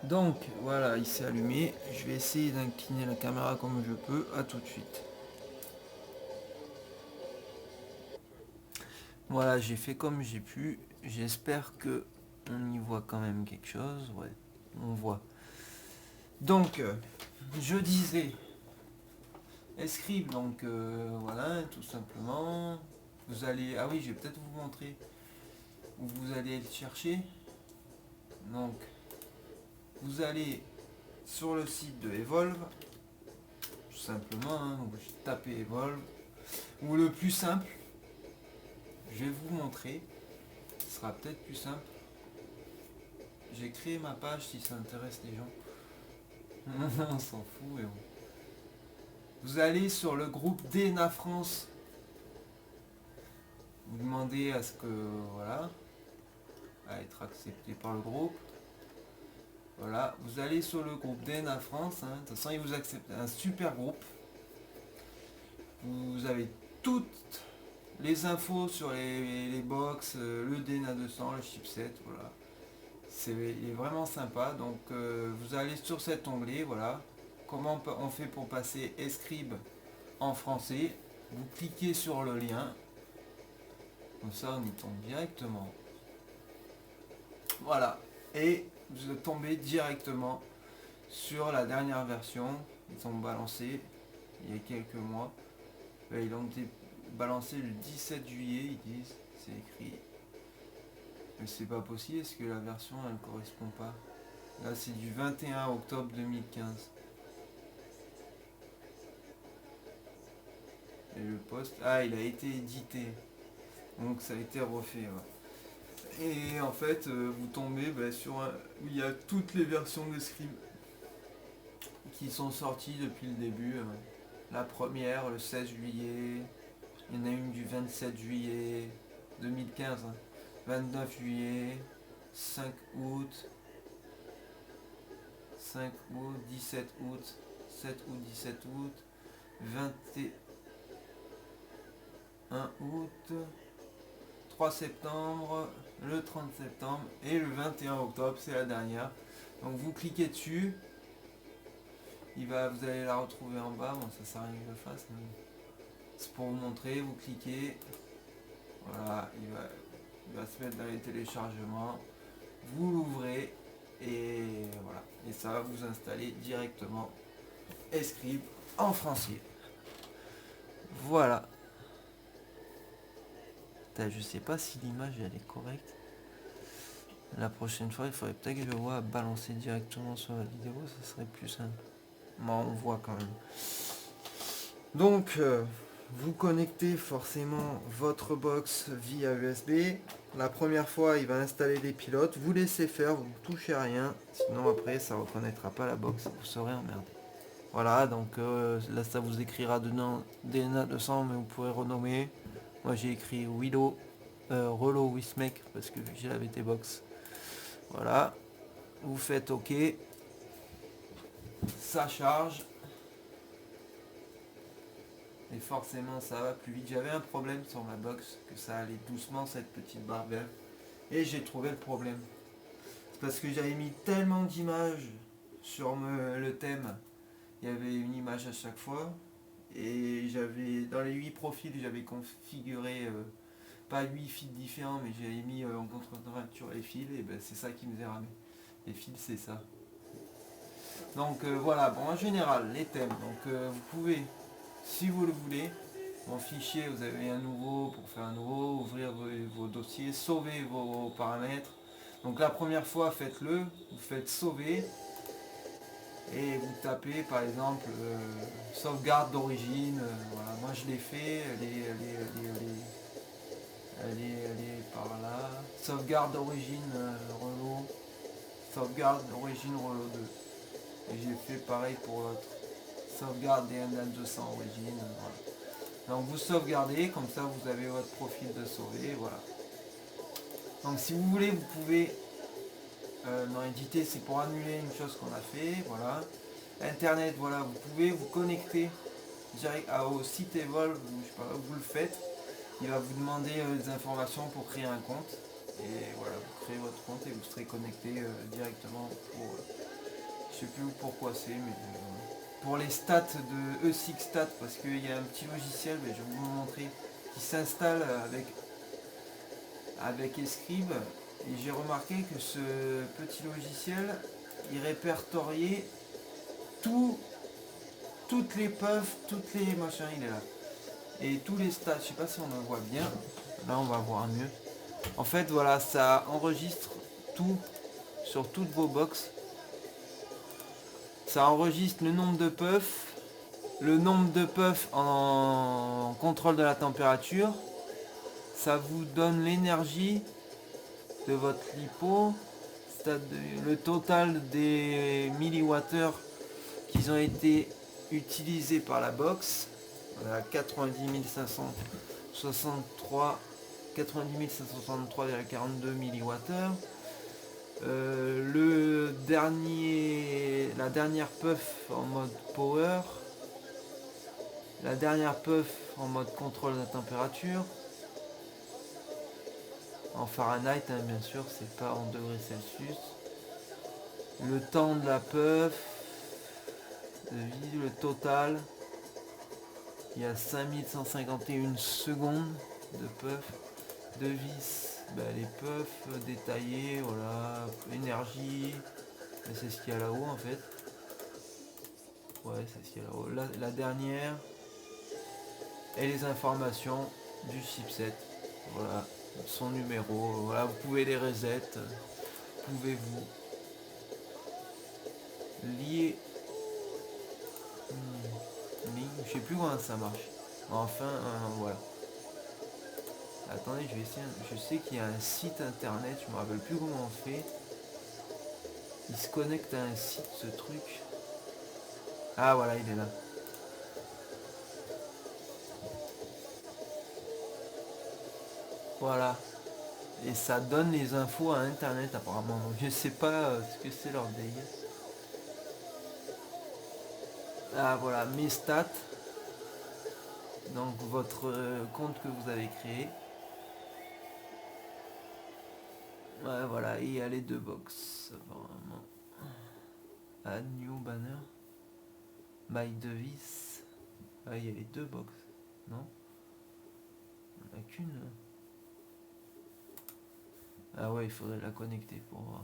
Donc voilà, il s'est allumé. Je vais essayer d'incliner la caméra comme je peux. À tout de suite. Voilà, j'ai fait comme j'ai pu. J'espère que on y voit quand même quelque chose. Ouais, on voit. Donc, je disais, Escribe, donc voilà, tout simplement. Vous allez, ah oui, je vais peut-être vous montrer où vous allez le chercher. Donc, vous allez sur le site de Evolve, tout simplement, hein, donc vous tapez Evolve, ou le plus simple, je vais vous montrer, ce sera peut-être plus simple. J'ai créé ma page si ça intéresse les gens. On s'en fout, mais bon. Vous allez sur le groupe DNA France. Vous demandez à ce que, voilà, à être accepté par le groupe. Voilà, vous allez sur le groupe DNA France. Hein. De toute façon, ils vous acceptent. Un super groupe. Vous avez toutes les infos sur les box, le DNA 200, le chipset. Voilà. Il est vraiment sympa. Donc, vous allez sur cet onglet. Voilà. Comment on fait pour passer Escribe en français? Vous cliquez sur le lien. Comme ça, on y tombe directement. Voilà. Et vous tombez directement sur la dernière version. Ils ont balancé il y a quelques mois. Ils ont été balancés le 17 juillet, ils disent. C'est écrit. Mais c'est pas possible, est-ce que la version elle correspond pas? Là c'est du 21 octobre 2015. Et le post. Ah, il a été édité. Donc ça a été refait. Ouais. Et en fait, vous tombez sur où il y a toutes les versions de Scribe qui sont sorties depuis le début. La première, le 16 juillet. Il y en a une du 27 juillet 2015. 29 juillet. 5 août. 5 août. 17 août. 7 août. 17 août. 21 août. 3 septembre. Le 30 septembre. Et le 21 octobre. C'est la dernière. Donc vous cliquez dessus. Vous allez la retrouver en bas. Bon, ça sert à rien que je le fasse. C'est pour vous montrer. Vous cliquez. Voilà. Il va se mettre dans les téléchargements. Vous l'ouvrez. Et voilà. Et ça va vous installer directement Escribe en français. Voilà. Je sais pas si l'image elle est correcte. La prochaine fois, il faudrait peut-être que je vois balancer directement sur la vidéo, ça serait plus simple. Moi, on voit quand même. Donc, vous connectez forcément votre box via USB. La première fois, il va installer les pilotes. Vous laissez faire, vous ne touchez à rien. Sinon, après, ça ne reconnaîtra pas la box. Vous serez emmerdé. Voilà, donc là, ça vous écrira dedans DNA 200, mais vous pourrez renommer. Moi, j'ai écrit Willow, Relo Wismec, parce que j'ai la VT Box. Voilà. Vous faites OK. Ça charge. Et forcément ça va plus vite. J'avais un problème sur ma box, que ça allait doucement cette petite barre verte. Et j'ai trouvé le problème. C'est parce que j'avais mis tellement d'images sur le thème. Il y avait une image à chaque fois. Et j'avais dans les 8 profils, j'avais configuré pas 8 fils différents, mais j'avais mis en contre-température les fils. Et ben c'est ça qui me faisait ramer. Les fils c'est ça. Donc voilà, bon en général les thèmes. Donc vous pouvez, si vous le voulez, en fichier, vous avez un nouveau pour faire un nouveau, ouvrir vos dossiers, sauver vos paramètres. Donc la première fois, faites-le, vous faites sauver. et vous tapez par exemple sauvegarde d'origine. Voilà, moi je l'ai fait, elle est par là. Sauvegarde d'origine Renault, sauvegarde d'origine Renault 2. Et j'ai fait pareil pour l'autre. Sauvegarde DNL 200 origine. Voilà. Donc vous sauvegardez, comme ça vous avez votre profil de sauvé. Voilà. Donc si vous voulez, vous pouvez non éditer, c'est pour annuler une chose qu'on a fait. Voilà. Internet, voilà, vous pouvez vous connecter direct au site Evolve, je sais pas, vous le faites. Il va vous demander des informations pour créer un compte. Et voilà, vous créez votre compte et vous serez connecté directement pour. Je sais plus pourquoi c'est, mais pour les stats de E6 Stats, parce qu'il y a un petit logiciel, mais je vais vous le montrer, qui s'installe avec Escribe. Et j'ai remarqué que ce petit logiciel, il répertoriait tout, toutes les puffs, toutes les machins, il est là. Et tous les stats, je sais pas si on le voit bien. Là, on va voir mieux. En fait, voilà, ça enregistre tout sur toutes vos box. Ça enregistre le nombre de puffs, le nombre de puffs en contrôle de la température. Ça vous donne l'énergie de votre lipo, le total des milliwattheures qui ont été utilisés par la box. Voilà, 90 563,42 milliwattheures. La dernière puff en mode power, la dernière puff en mode contrôle de la température, en Fahrenheit hein, bien sûr, c'est pas en degrés Celsius. Le temps de la puff, de vie, le total, il y a 5151 secondes de puff, de vis, les puffs détaillés, voilà, énergie, c'est ce qu'il y a là-haut en fait. Ouais, c'est ce qu'il y a là-haut. La dernière, et les informations du chipset. Voilà, son numéro. Voilà, vous pouvez les reset. Pouvez-vous lier. Je sais plus comment ça marche. Enfin, voilà. Attendez, je vais essayer. Je sais qu'il y a un site internet, je me rappelle plus comment on fait. Il se connecte à un site, ce truc. Ah voilà, il est là. Voilà. Et ça donne les infos à internet apparemment. Donc je sais pas ce que c'est leur délire. Ah voilà, mes stats. Donc votre compte que vous avez créé. Ouais, voilà, et il y a les deux box apparemment. Add new banner. My device. Ah, il y a les deux box. Non? Il n'y en a qu'une. Ah ouais, il faudrait la connecter pour voir.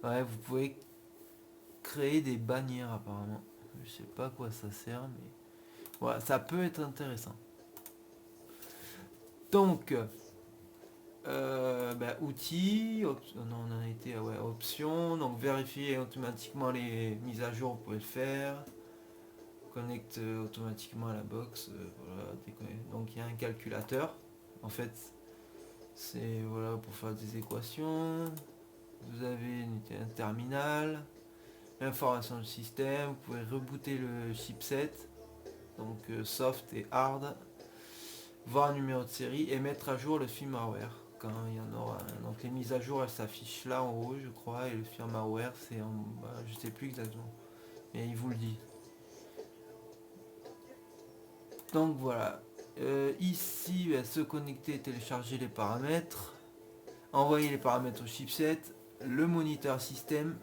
Ouais, vous pouvez créer des bannières apparemment. Je sais pas à quoi ça sert, mais voilà, ça peut être intéressant. Donc, outils, non, on en a été, ouais, options, donc vérifier automatiquement les mises à jour, vous pouvez le faire. Connecte automatiquement à la box, voilà, donc il y a un calculateur. En fait, c'est voilà pour faire des équations. Vous avez un terminal, l'information du système, vous pouvez rebooter le chipset, donc soft et hard, voir un numéro de série et mettre à jour le firmware quand il y en aura un. Donc les mises à jour elles s'affichent là en haut je crois et le firmware c'est en bas, je sais plus exactement, mais il vous le dit. Donc voilà, ici se connecter, télécharger les paramètres, envoyer les paramètres au chipset, le moniteur système.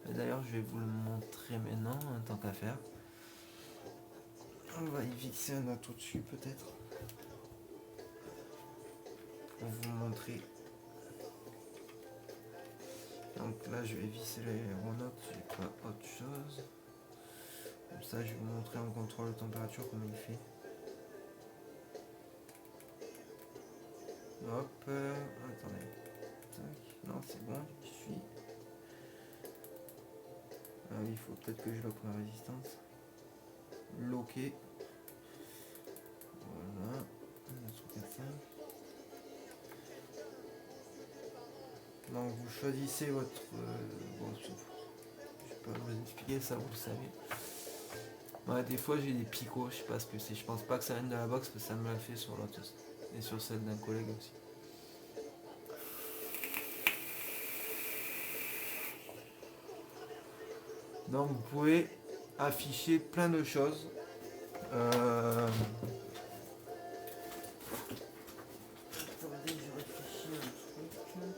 D'ailleurs je vais vous le montrer maintenant tant qu'à faire. On va y fixer un autre au-dessus peut-être pour vous montrer. Donc là je vais visser l'aéronaute, j'ai pas autre chose. Comme ça je vais vous montrer en contrôle de température comment il fait. Hop, attendez. Tac. Non c'est bon, je suis. Ah oui, il faut peut-être que je lock ma résistance. Locker. Voilà. Un truc comme ça. Donc vous choisissez votre... bon, je vais pas vous expliquer ça, vous le savez. Ouais, des fois j'ai des picots, je sais pas ce que c'est. Je pense pas que ça vienne de la box parce que ça me l'a fait sur l'autre et sur celle d'un collègue aussi. Donc vous pouvez afficher plein de choses. Attendez, je réfléchis un truc.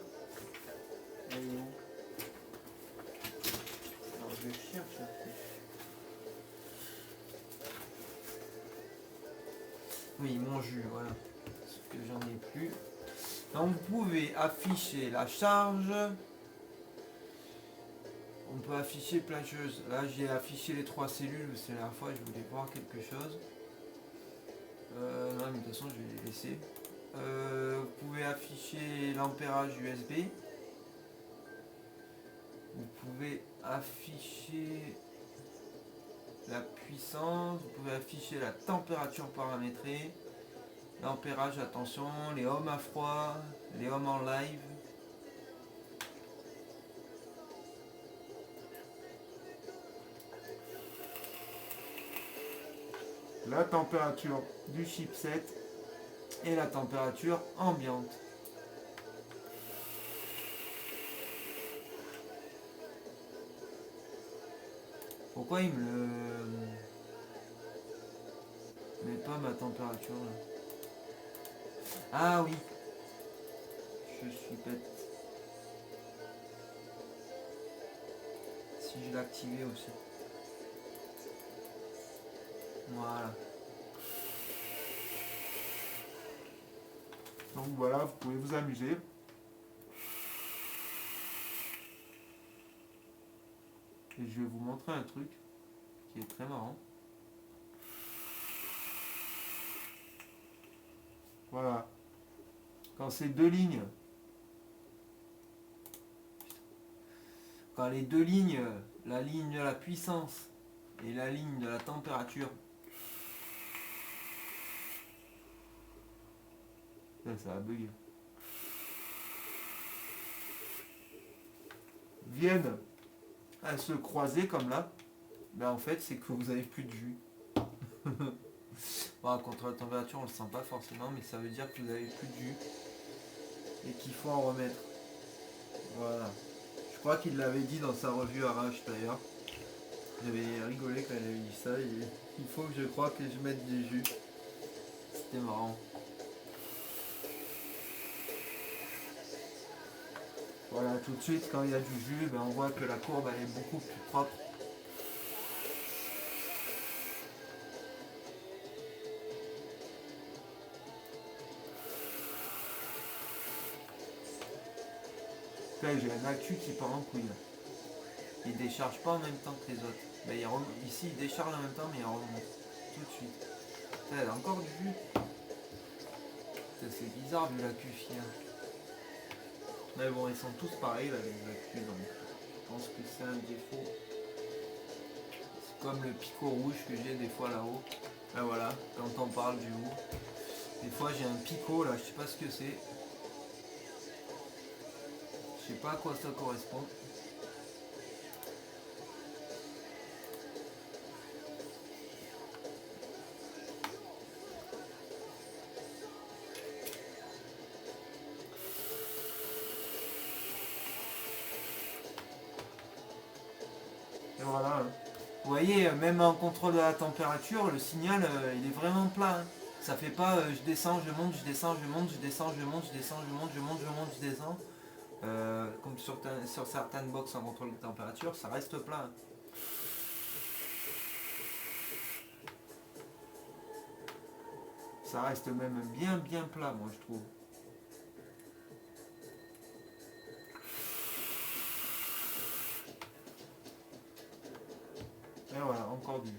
Alors je cherche un truc. Oui, mon jus, voilà. Parce que j'en ai plus. Donc vous pouvez afficher la charge. On peut afficher plein de choses. Là j'ai affiché les 3 cellules, c'est la dernière fois je voulais voir quelque chose. Non mais de toute façon je vais les laisser. Vous pouvez afficher l'ampérage USB. Vous pouvez afficher la puissance, vous pouvez afficher la température paramétrée, l'ampérage, attention, les ohms à froid, les ohms en live. La température du chipset et la température ambiante. Pourquoi il me met pas ma température là? Ah oui, je suis bête. Si je l'activais aussi. Voilà. Donc voilà, vous pouvez vous amuser. Et je vais vous montrer un truc qui est très marrant. Voilà. Quand ces deux lignes, quand les deux lignes, la ligne de la puissance et la ligne de la température, ça a bugué, viennent à se croiser comme là, ben en fait c'est que vous avez plus de jus. Bon, contre la température on le sent pas forcément, mais ça veut dire que vous avez plus de jus et qu'il faut en remettre. Voilà. Je crois qu'il l'avait dit dans sa revue Arrache d'ailleurs. J'avais rigolé quand il avait dit ça. Il faut que je crois que je mette du jus. C'était marrant. Voilà, tout de suite quand il y a du jus, ben, on voit que la courbe elle est beaucoup plus propre. Là j'ai un actu qui part en couille. Là. Il décharge pas en même temps que les autres. Ben, ici il décharge en même temps mais il remonte tout de suite. Là, il a encore du jus. C'est bizarre vu la QFI. Hein. Mais bon, ils sont tous pareils là les actus, donc je pense que c'est un défaut. C'est comme le picot rouge que j'ai des fois là-haut. Ben voilà, quand on parle du haut. Des fois j'ai un picot là, je sais pas ce que c'est. Je sais pas à quoi ça correspond. Et voilà. Hein. Vous voyez, même en contrôle de la température, le signal il est vraiment plat. Hein. Ça fait pas je descends, je monte, je descends, je monte, je descends, je monte, je descends, je monte, je monte, je monte, je descends. Comme sur certaines box en contrôle de température, ça reste plat. Hein. Ça reste même bien plat, moi je trouve. Et voilà, encore du jus.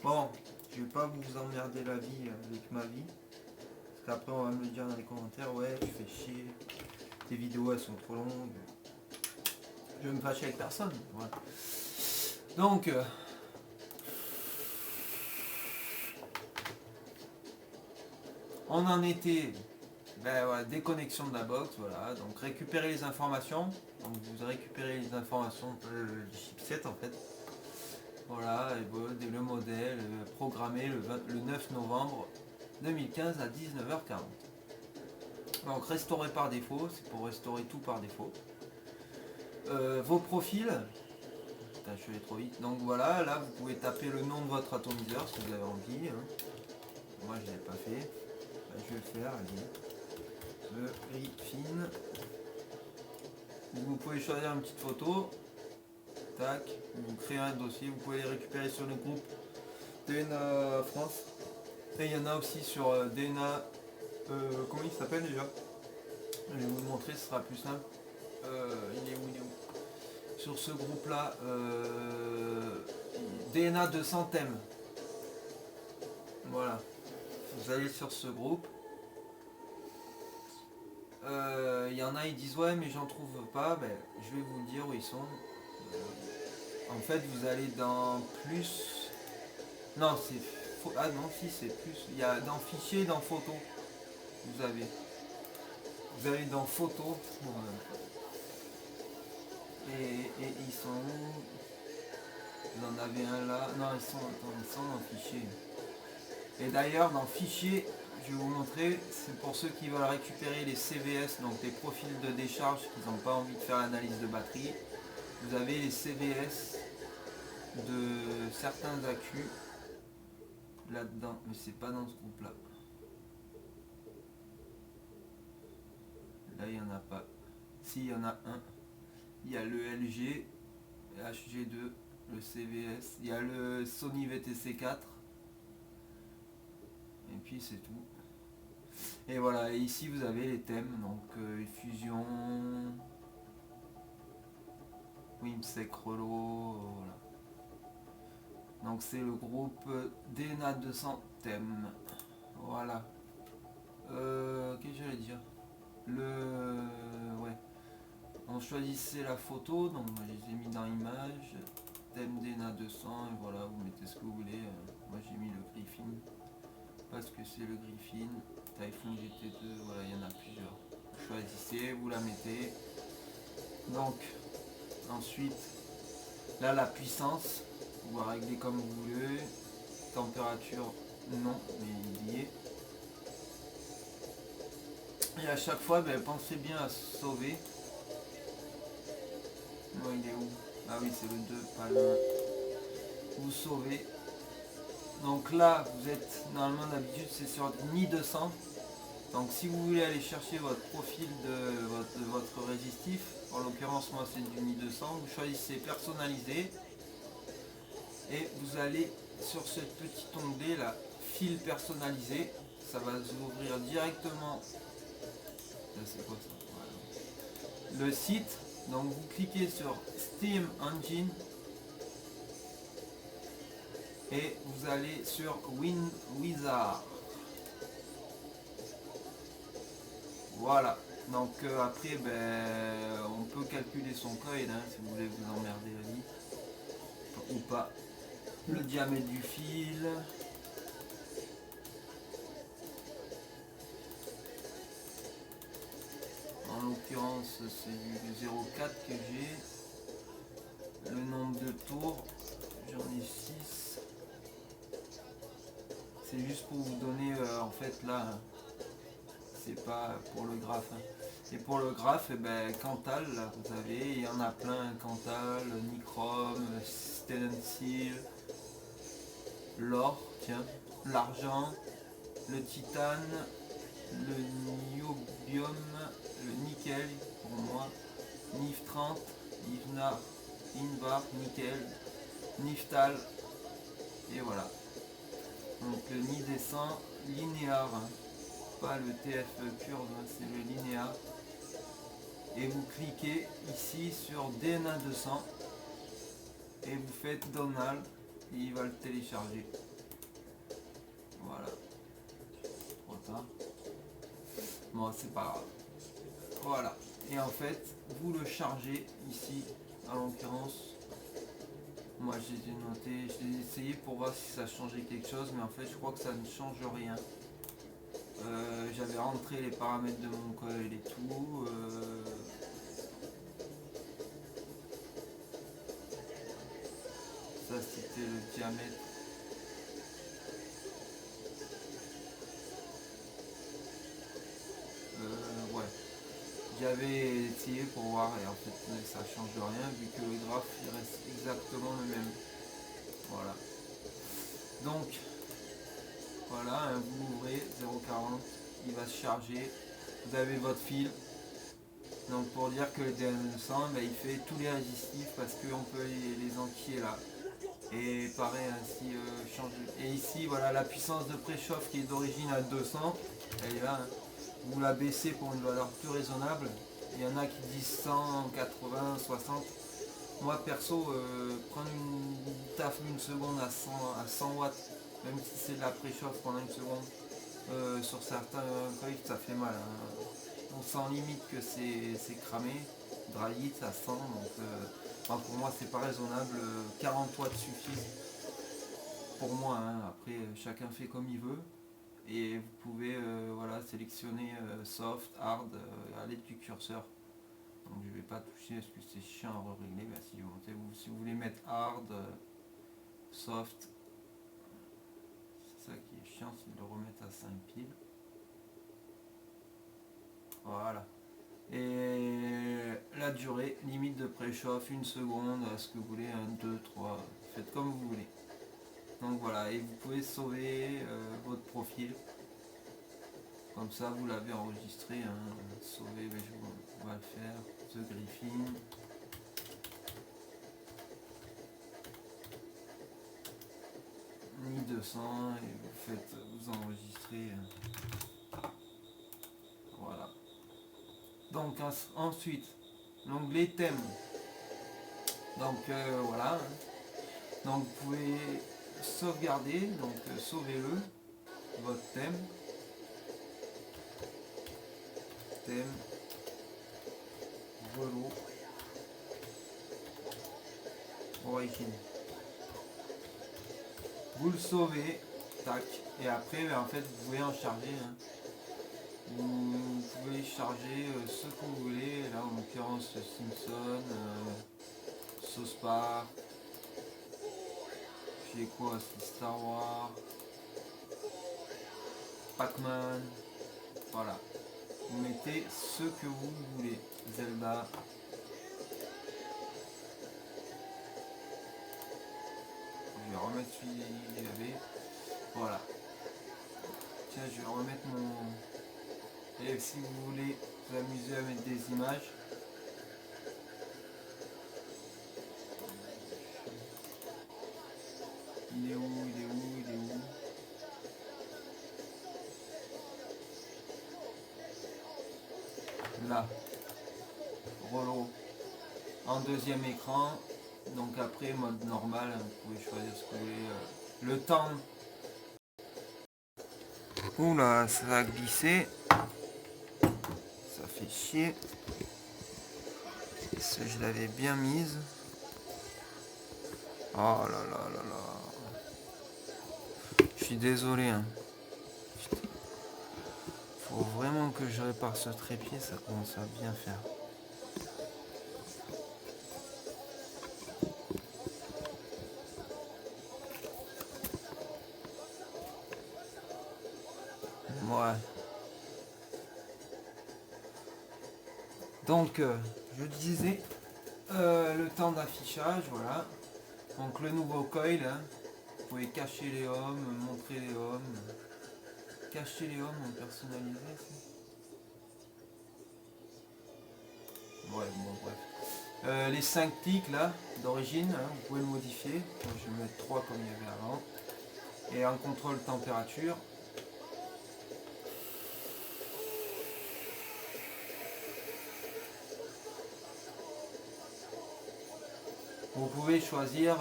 Bon, je vais pas vous emmerder la vie avec ma vie. Parce qu'après on va me le dire dans les commentaires, ouais, tu fais chier, tes vidéos elles sont trop longues. Je vais me fâcher avec personne. Voilà. Donc on en était voilà, déconnexion de la box, voilà, donc récupérer les informations, donc vous récupérez les informations du chipset en fait, voilà, et voilà, le modèle programmé le 9 novembre 2015 à 19h40. Donc restaurer par défaut, c'est pour restaurer tout par défaut. Vos profils, putain, je suis allé trop vite, donc voilà, là vous pouvez taper le nom de votre atomiseur si vous avez envie, hein. Moi je ne l'ai pas fait, je vais le faire, allez. Le Griffin. Vous pouvez choisir une petite photo, tac, vous créez un dossier, vous pouvez les récupérer sur le groupe DNA France. Et il y en a aussi sur DNA, comment il s'appelle déjà? Je vais vous le montrer, ce sera plus simple. Il est où? Sur ce groupe là, DNA 200 thèmes. Voilà, vous allez sur ce groupe. Il y en a, ils disent ouais mais j'en trouve pas, je vais vous dire où ils sont. En fait vous allez dans plus. Non c'est. Ah non si c'est plus. Il y a dans fichier, dans photo. Vous avez. Vous allez dans photo. Et ils sont où? Vous en avez un là. Non ils sont dans fichier. Et d'ailleurs dans fichier, je vais vous montrer, c'est pour ceux qui veulent récupérer les CVS, donc les profils de décharge, qui n'ont pas envie de faire l'analyse de batterie. Vous avez les CVS de certains accus là-dedans, mais c'est pas dans ce groupe là. Là il n'y en a pas. Si, il y en a un. Il y a le LG, le HG2, le CVS, il y a le Sony VTC4. Et puis c'est tout. Et voilà, et ici vous avez les thèmes, donc fusion, Wimsec Relo, voilà. Donc c'est le groupe DNA 200 thèmes. Voilà. Qu'est-ce que j'allais dire? Ouais. On choisissait la photo, donc moi je les ai mis dans image, thème DNA 200, et voilà, vous mettez ce que vous voulez. Moi j'ai mis le Griffin, parce que c'est le Griffin. Typhoon GT2, voilà, il y en a plusieurs. Vous choisissez, vous la mettez. Donc, ensuite, là la puissance, vous la réglez comme vous voulez. Température, non, mais il y est. Et à chaque fois, pensez bien à sauver. Non, il est où? Ah oui, c'est le 2, pas le 1. Vous sauvez. Donc là, vous êtes, normalement d'habitude, c'est sur Ni 200. Donc si vous voulez aller chercher votre profil de votre résistif, en l'occurrence moi c'est du Ni 200, vous choisissez personnaliser et vous allez sur ce petit onglet là, fil personnalisé, ça va vous ouvrir directement, là c'est quoi ça? Voilà. Le site, donc vous cliquez sur Steam Engine et vous allez sur WinWizard. Voilà, donc après on peut calculer son code hein, si vous voulez vous emmerder la vie ou pas. Le diamètre du fil. En l'occurrence c'est du 0,4 que j'ai. Le nombre de tours, j'en ai 6. C'est juste pour vous donner en fait là. C'est pas pour le graphe. Hein. Et pour le graphe, Cantal, là, vous avez, il y en a plein, Cantal, Nichrome, Stencil, l'or, tiens, l'argent, le titane, le niobium, le nickel, pour moi, NIF 30, IVNAR, INVAR, nickel, NIFTAL, et voilà. Donc le Ni descend linéaire. Hein. Pas le TF curve, c'est le linéaire. Et vous cliquez ici sur DNA 200 et vous faites Donald et il va le télécharger. Voilà. Trop tard. Bon, c'est pas grave. Voilà. Et en fait, vous le chargez ici, en l'occurrence, Moi je les ai notés, je les ai essayés pour voir si ça changeait quelque chose, mais en fait je crois que ça ne change rien. J'avais rentré les paramètres de mon coil et tout. Ça c'était le diamètre. Ouais. J'avais essayé pour voir et en fait ça change rien vu que le graphe il reste exactement le même. Voilà. Donc voilà, hein, vous l'ouvrez 0,40, il va se charger. Vous avez votre fil. Donc pour dire que le DN900 ben, il fait tous les résistifs parce qu'on peut les enquiller là. Et pareil ainsi changer. Et ici voilà la puissance de préchauffe qui est d'origine à 200, elle est là. Hein. Vous la baissez pour une valeur plus raisonnable. Il y en a qui disent 100, 80, 60. Moi perso, prendre une taf d'une seconde à 100 watts, même si c'est de la préchauffe pendant une seconde, sur certains coils ça fait mal. Hein. On sent limite que c'est cramé. Dryit ça sent, donc enfin, pour moi c'est pas raisonnable. 40 watts suffisent pour moi. Hein. Après chacun fait comme il veut. Et vous pouvez voilà, sélectionner soft, hard à l'aide du curseur. Donc je vais pas toucher parce que c'est chiant à régler. Bah, si vous voulez mettre hard, soft, c'est ça qui est chiant, c'est de le remettre à 5 piles. Voilà. Et la durée, limite de préchauffe, 1 seconde, ce que vous voulez, 1, 2, 3, faites comme vous voulez. Donc voilà, et vous pouvez sauver votre profil. Comme ça, vous l'avez enregistré, hein. Sauver, ben, on va le faire. The Griffin. Ni 200 et vous enregistrez. Voilà. Donc ensuite, l'onglet thème. Donc voilà. Donc vous pouvez sauvegarder, donc sauvez-le, votre thème. Thème. Velo. Origine. Vous le sauvez, tac, et après en fait vous pouvez en charger. Hein. Vous pouvez charger ce que vous voulez, là en l'occurrence Simpson, Sauce Park, j'ai quoi, c'est Star Wars, Pac-Man, voilà. Vous mettez ce que vous voulez, Zelda. Je vais remettre celui qu'il y avait. Voilà. Tiens, je vais remettre mon... Et si vous voulez vous amuser à mettre des images, il est où, il est où, il est où? Là, Rollo, en deuxième écran. Donc après, mode normal, hein, vous pouvez choisir ce que vous voulez. Le temps. Oula, ça va glisser. Ça fait chier. Ça, je l'avais bien mise. Oh là là là là. Je suis désolé. Hein. Faut vraiment que je répare ce trépied, ça commence à bien faire. Ouais. Donc, je disais, le temps d'affichage, voilà. Donc le nouveau coil, hein. Vous pouvez cacher les hommes, montrer les hommes. Cacher les hommes en personnalisé, ouais, bon, bref. Les 5 tics là, d'origine, hein, vous pouvez le modifier. Donc, je vais mettre 3 comme il y avait avant. Et en contrôle température. Vous pouvez choisir,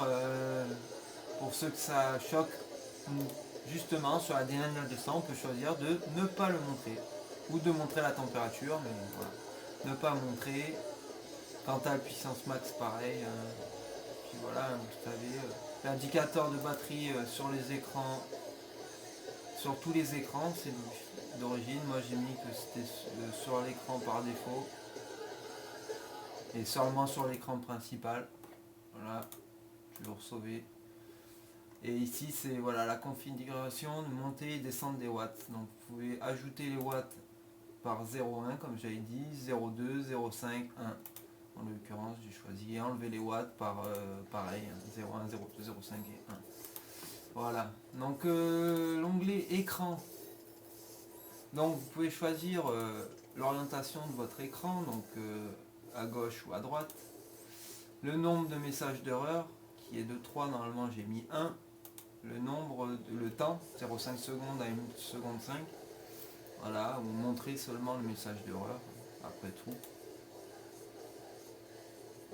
pour ceux que ça choque, justement sur la D900, on peut choisir de ne pas le montrer. Ou de montrer la température, mais voilà. Ne pas montrer. Quant à la puissance max, pareil. puis voilà, vous savez, l'indicateur de batterie sur les écrans, sur tous les écrans, c'est d'origine. Moi j'ai mis que c'était sur l'écran par défaut et seulement sur l'écran principal. Voilà, je le recevais. Et ici c'est voilà la configuration de montée et descente des watts. Donc vous pouvez ajouter les watts par 0,1 comme j'avais dit, 0,2, 0,5, 1. En l'occurrence j'ai choisi et enlever les watts par pareil, 0,1, 0,2, 0,5 et 1. Voilà, donc l'onglet écran. Donc vous pouvez choisir l'orientation de votre écran, donc à gauche ou à droite. Le nombre de messages d'erreur qui est de 3, normalement j'ai mis 1. Le temps, 0,5 secondes à 1 seconde 5. Voilà, vous montrez seulement le message d'erreur, après tout.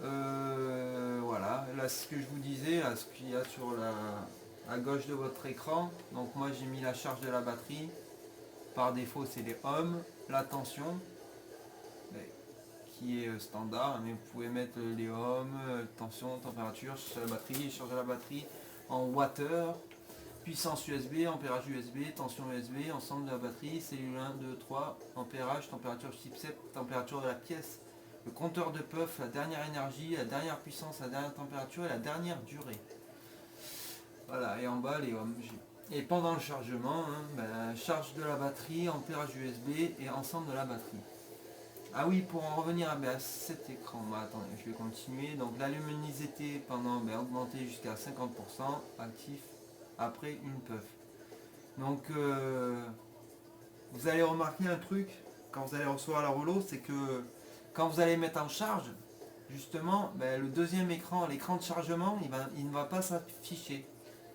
Voilà, là ce que je vous disais, là, ce qu'il y a sur à gauche de votre écran. Donc moi j'ai mis la charge de la batterie. Par défaut c'est les ohms, la tension, qui est standard, mais vous pouvez mettre les ohms, tension, température, charger la batterie en wattheure, puissance USB, ampérage USB, tension USB, ensemble de la batterie, cellule 1, 2, 3, ampérage, température chipset, température de la pièce, le compteur de puff, la dernière énergie, la dernière puissance, la dernière température et la dernière durée. Voilà, et en bas les ohms. Et pendant le chargement, charge de la batterie, ampérage USB et ensemble de la batterie. Ah oui, pour en revenir à cet écran, attendez, je vais continuer. Donc la luminosité pendant augmentée jusqu'à 50%, actif après une puff. Donc vous allez remarquer un truc quand vous allez recevoir la rouleau, c'est que quand vous allez mettre en charge, justement, le deuxième écran, l'écran de chargement, il ne va pas s'afficher.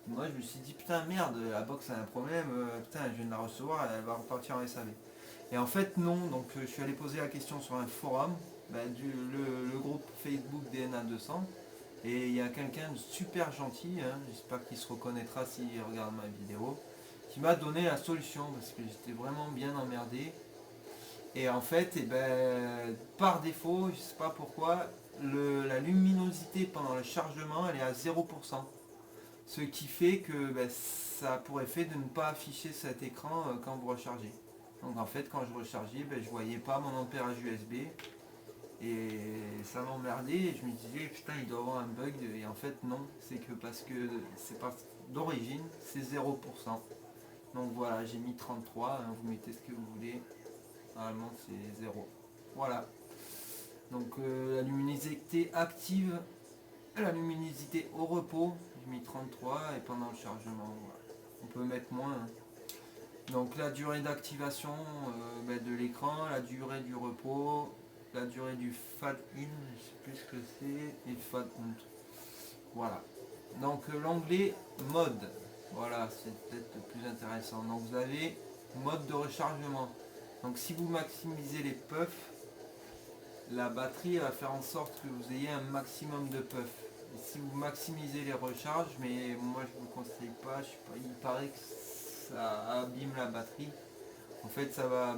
Moi je me suis dit putain merde, la box a un problème, putain je viens de la recevoir, elle va repartir en SAV. Et en fait non, donc je suis allé poser la question sur un forum, le groupe Facebook DNA 200, et il y a quelqu'un de super gentil, j'espère qu'il se reconnaîtra s'il regarde ma vidéo, qui m'a donné la solution parce que j'étais vraiment bien emmerdé. Et en fait, par défaut, je sais pas pourquoi, la luminosité pendant le chargement elle est à 0%. Ce qui fait que ça a pour effet de ne pas afficher cet écran quand vous rechargez. Donc en fait quand je rechargeais, je voyais pas mon ampérage USB et ça m'emmerdait et je me disais putain il doit y avoir un bug et en fait non, c'est que parce que c'est pas d'origine, c'est 0%. Donc voilà, j'ai mis 33, vous mettez ce que vous voulez, normalement c'est 0. Voilà. Donc la luminosité active, la luminosité au repos, j'ai mis 33 et pendant le chargement, voilà. On peut mettre moins. Donc la durée d'activation de l'écran, la durée du repos, la durée du fade in, je sais plus ce que c'est, et le fade out. Voilà. Donc l'onglet mode, voilà, c'est peut-être le plus intéressant. Donc vous avez mode de rechargement. Donc si vous maximisez les puffs, la batterie va faire en sorte que vous ayez un maximum de puffs. Et si vous maximisez les recharges, mais moi je vous conseille pas, il paraît que ça abîme la batterie. En fait ça va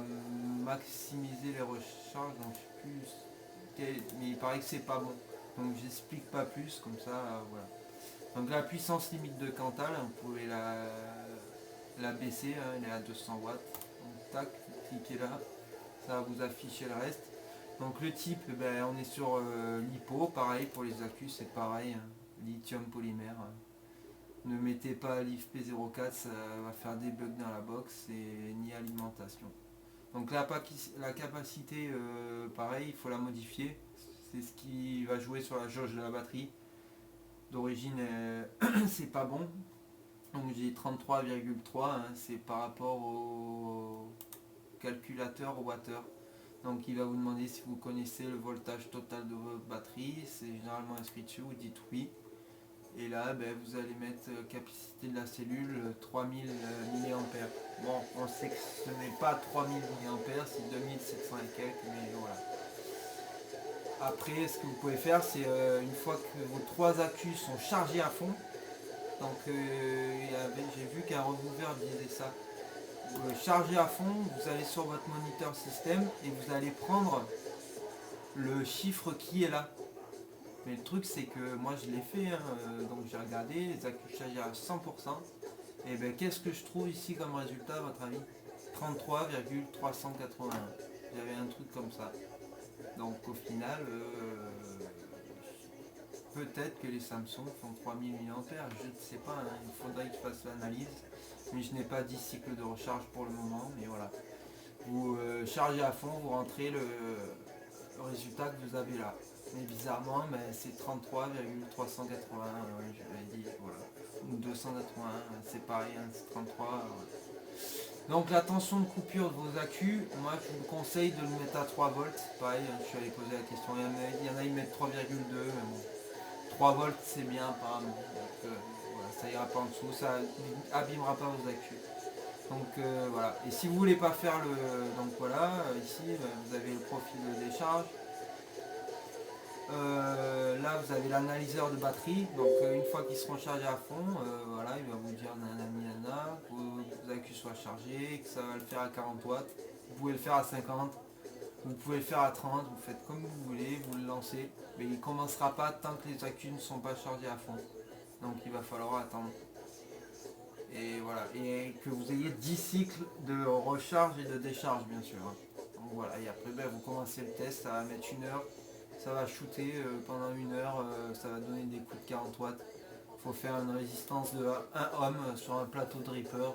maximiser les recharges, donc je sais plus, mais il paraît que c'est pas bon. Donc j'explique pas plus, comme ça, voilà. Donc la puissance limite de Cantal, vous pouvez la baisser, elle est à 200 watts. Donc tac, cliquez là, ça va vous afficher le reste. Donc le type, on est sur l'hypo, pareil pour les accus, c'est pareil, lithium polymère. Ne mettez pas l'IFP04, ça va faire des bugs dans la box et ni alimentation. Donc la capacité, pareil, il faut la modifier. C'est ce qui va jouer sur la jauge de la batterie. D'origine, c'est pas bon. Donc j'ai 33,3, c'est par rapport au calculateur au wattheure. Donc il va vous demander si vous connaissez le voltage total de votre batterie. C'est généralement inscrit dessus, vous dites oui. Et là, vous allez mettre capacité de la cellule 3000 mA. Bon, on sait que ce n'est pas 3000 mA, c'est 2700 et quelques, mais voilà. Après, ce que vous pouvez faire, c'est une fois que vos 3 accus sont chargés à fond, donc j'ai vu qu'un reviewer disait ça. Chargez à fond, vous allez sur votre moniteur système et vous allez prendre le chiffre qui est là. Mais le truc c'est que moi je l'ai fait, hein, donc j'ai regardé, les accus chargés à 100%. Et bien qu'est-ce que je trouve ici comme résultat à votre avis? 33,381. J'avais un truc comme ça. Donc au final, peut-être que les Samsung font 3000 mAh, je ne sais pas, hein, il faudrait que je fasse l'analyse. Mais je n'ai pas 10 cycles de recharge pour le moment, mais voilà. Vous chargez à fond, vous rentrez le résultat que vous avez là. Mais bizarrement, ben, c'est 33,380, je l'ai dit, voilà. Ou 281, c'est pareil, hein, c'est 33. Donc la tension de coupure de vos accus, moi je vous conseille de le mettre à 3 volts. Pareil, je suis allé poser la question, il y en a qui mettent 3,2, mais bon. 3 volts c'est bien apparemment. Donc voilà, ça ira pas en dessous, ça abîmera pas vos accus. Donc voilà. Et si vous voulez pas faire le. Donc voilà, ici vous avez le profil de décharge. Là vous avez l'analyseur de batterie. Donc une fois qu'ils seront chargés à fond, voilà, il va vous dire nanana, que vos accus soient chargés, que ça va le faire à 40 watts. Vous pouvez le faire à 50, vous pouvez le faire à 30, vous faites comme vous voulez, vous le lancez. Mais il ne commencera pas tant que les accus ne sont pas chargés à fond. Donc il va falloir attendre. Et voilà, et que vous ayez 10 cycles de recharge et de décharge bien sûr. Donc voilà, et après ben, vous commencez le test, ça va mettre 1 heure, ça va shooter pendant 1 heure, ça va donner des coups de 40 watts. Il faut faire une résistance de 1 ohm sur un plateau de Reaper,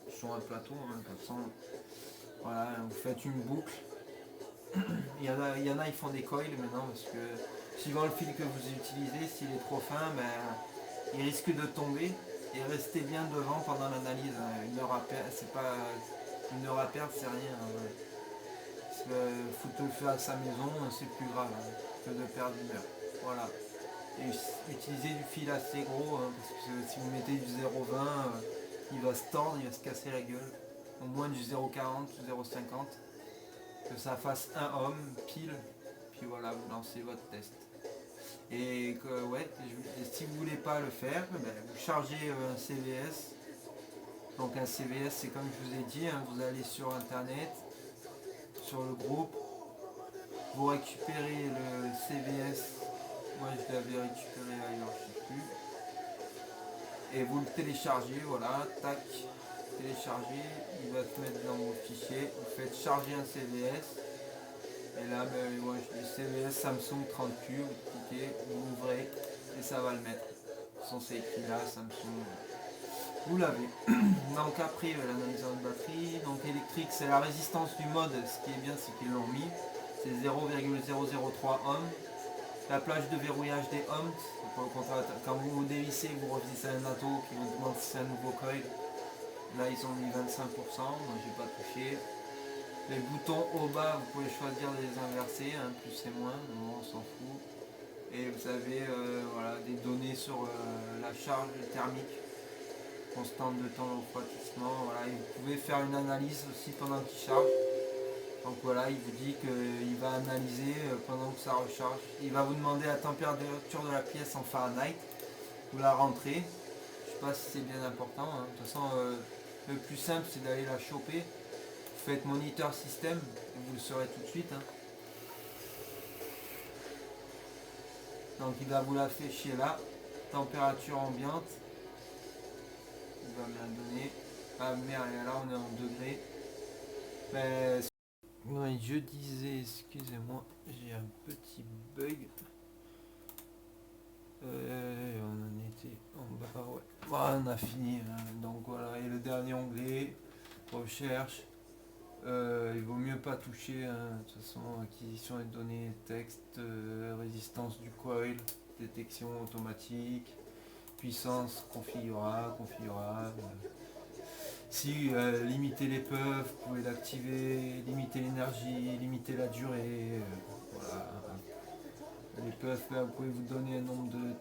sur un plateau, hein, comme ça. Voilà, vous faites une boucle. Il y en a, ils font des coils maintenant parce que suivant le fil que vous utilisez, s'il est trop fin, ben, il risque de tomber. Et restez bien devant pendant l'analyse. 1 heure à perdre, c'est pas 1 heure à perdre, c'est rien. Foutre le feu à sa maison, c'est plus grave que de perdre 1 heure. Voilà. Et utilisez du fil assez gros, parce que si vous mettez du 0,20, il va se tordre, il va se casser la gueule. Au moins du 0,40 ou 0,50. Que ça fasse 1 ohm pile. Puis voilà, vous lancez votre test. Et que, ouais, si vous voulez pas le faire, ben, vous chargez un CVS. Donc un CVS, c'est comme je vous ai dit, hein, vous allez sur internet, sur le groupe, vous récupérez le CVS. Moi je l'avais récupéré ailleurs, je sais plus. Et vous le téléchargez, voilà, tac, téléchargez, il va se mettre dans vos fichiers, vous faites charger un CVS. Et là, ben, ouais, le CVS Samsung 30Q, vous cliquez, vous l'ouvrez et ça va le mettre. C'est écrit là, Samsung. Vous l'avez. Donc après, l'analyseur de batterie. Donc électrique, c'est la résistance du mode. Ce qui est bien, c'est qu'ils l'ont mis. C'est 0,003 ohms. La plage de verrouillage des ohms. Quand vous dévissez, vous revisez un atto qui vous demande si c'est un nouveau coil. Là, ils ont mis 25%. Moi, j'ai pas touché. Les boutons au bas, vous pouvez choisir de les inverser, hein, plus et moins, on s'en fout. Et vous avez voilà, des données sur la charge thermique, constante de temps de refroidissement. Voilà. Et vous pouvez faire une analyse aussi pendant qu'il charge. Donc voilà, il vous dit qu'il va analyser pendant que ça recharge. Il va vous demander la température de la pièce en Fahrenheit. Vous la rentrez. Je ne sais pas si c'est bien important. Hein. De toute façon, le plus simple, c'est d'aller la choper. Vous faites moniteur système, et vous le saurez tout de suite. Hein. Donc il va vous l'afficher là, température ambiante. Il va me la donner. Ah merde, là on est en degrés. Mais ouais, je disais, excusez-moi, j'ai un petit bug. On en était en bas, ouais. Bon, on a fini. Hein. Donc voilà, et le dernier onglet, recherche. Il vaut mieux pas toucher, hein, de toute façon, acquisition des données, texte, résistance du coil, détection automatique, puissance configurable. Si limiter les puffs, vous pouvez l'activer, limiter l'énergie, limiter la durée, voilà. Les puffs, là, vous pouvez vous donner un nombre de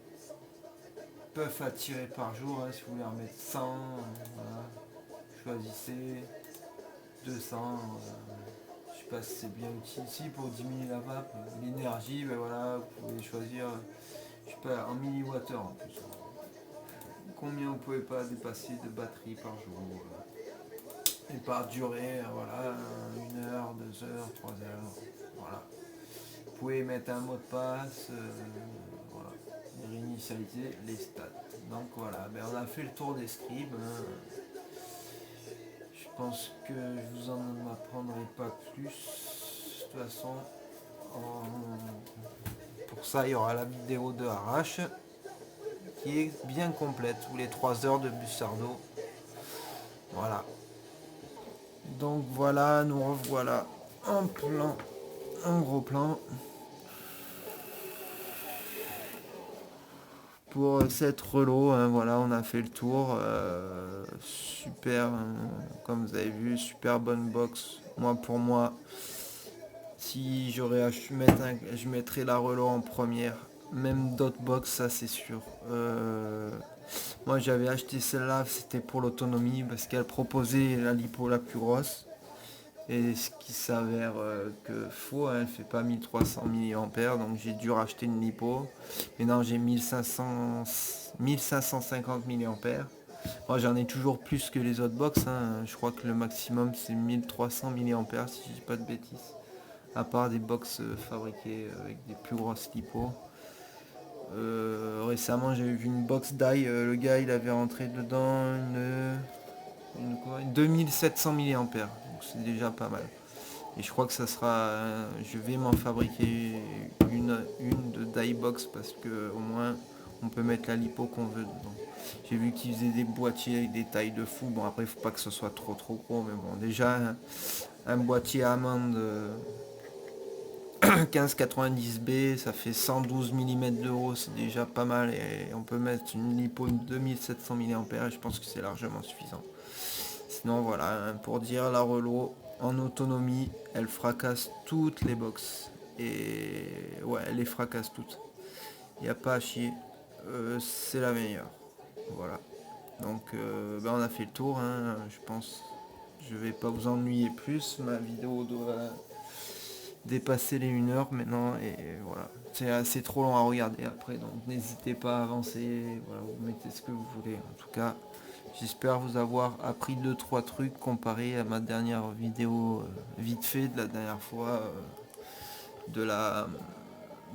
puffs à tirer par jour, hein, si vous voulez en mettre 100, voilà. Choisissez 200. Je sais pas si c'est bien utile ici pour diminuer la vape. L'énergie, ben voilà, vous pouvez choisir, je sais pas, en milliwattheure en plus. Combien vous pouvez pas dépasser de batterie par jour. Et par durée, voilà, 1 heure, 2 heures, 3 heures, voilà. Vous pouvez mettre un mot de passe, réinitialiser les stats. Donc voilà, ben on a fait le tour des scribes. Hein. Je pense que je vous en apprendrai pas plus. De toute façon, pour ça, il y aura la vidéo de Arrache qui est bien complète, ou les 3 heures de Bussardo. Voilà. Donc voilà, nous revoilà en plan, en gros plan. Pour cette relo, hein, voilà, on a fait le tour. Super, comme vous avez vu, super bonne box. Moi, pour moi, si j'aurais à mettre je mettrais la relo en première. Même d'autres box, ça c'est sûr. Moi, j'avais acheté celle-là, c'était pour l'autonomie parce qu'elle proposait la lipo la plus grosse. Et ce qui s'avère que faux, hein, elle fait pas 1300 mAh, donc j'ai dû racheter une lipo. Maintenant j'ai 1550 mAh. Moi j'en ai toujours plus que les autres box, hein. Je crois que le maximum c'est 1300 mAh si je dis pas de bêtises. À part des box fabriquées avec des plus grosses lipos. Récemment j'ai vu une box d'ail, le gars il avait rentré dedans une 2700 mAh, donc c'est déjà pas mal. Et je crois que ça sera, je vais m'en fabriquer une de die box parce que au moins on peut mettre la lipo qu'on veut dedans. J'ai vu qu'ils faisaient des boîtiers avec des tailles de fou. Bon après il faut pas que ce soit trop gros, mais bon déjà un boîtier amande 1590B, ça fait 112 mm de haut, c'est déjà pas mal et on peut mettre une lipo de 2700 mAh et je pense que c'est largement suffisant. Sinon voilà, hein, pour dire la relo en autonomie, elle fracasse toutes les box. Et ouais, elle les fracasse toutes. Il n'y a pas à chier. C'est la meilleure. Voilà. Donc ben on a fait le tour, hein, je pense. Je vais pas vous ennuyer plus. Ma vidéo doit dépasser les 1 heure maintenant. Et voilà. C'est assez trop long à regarder après. Donc n'hésitez pas à avancer. Voilà, vous mettez ce que vous voulez. En tout cas, j'espère vous avoir appris 2-3 trucs comparé à ma dernière vidéo vite fait de la dernière fois de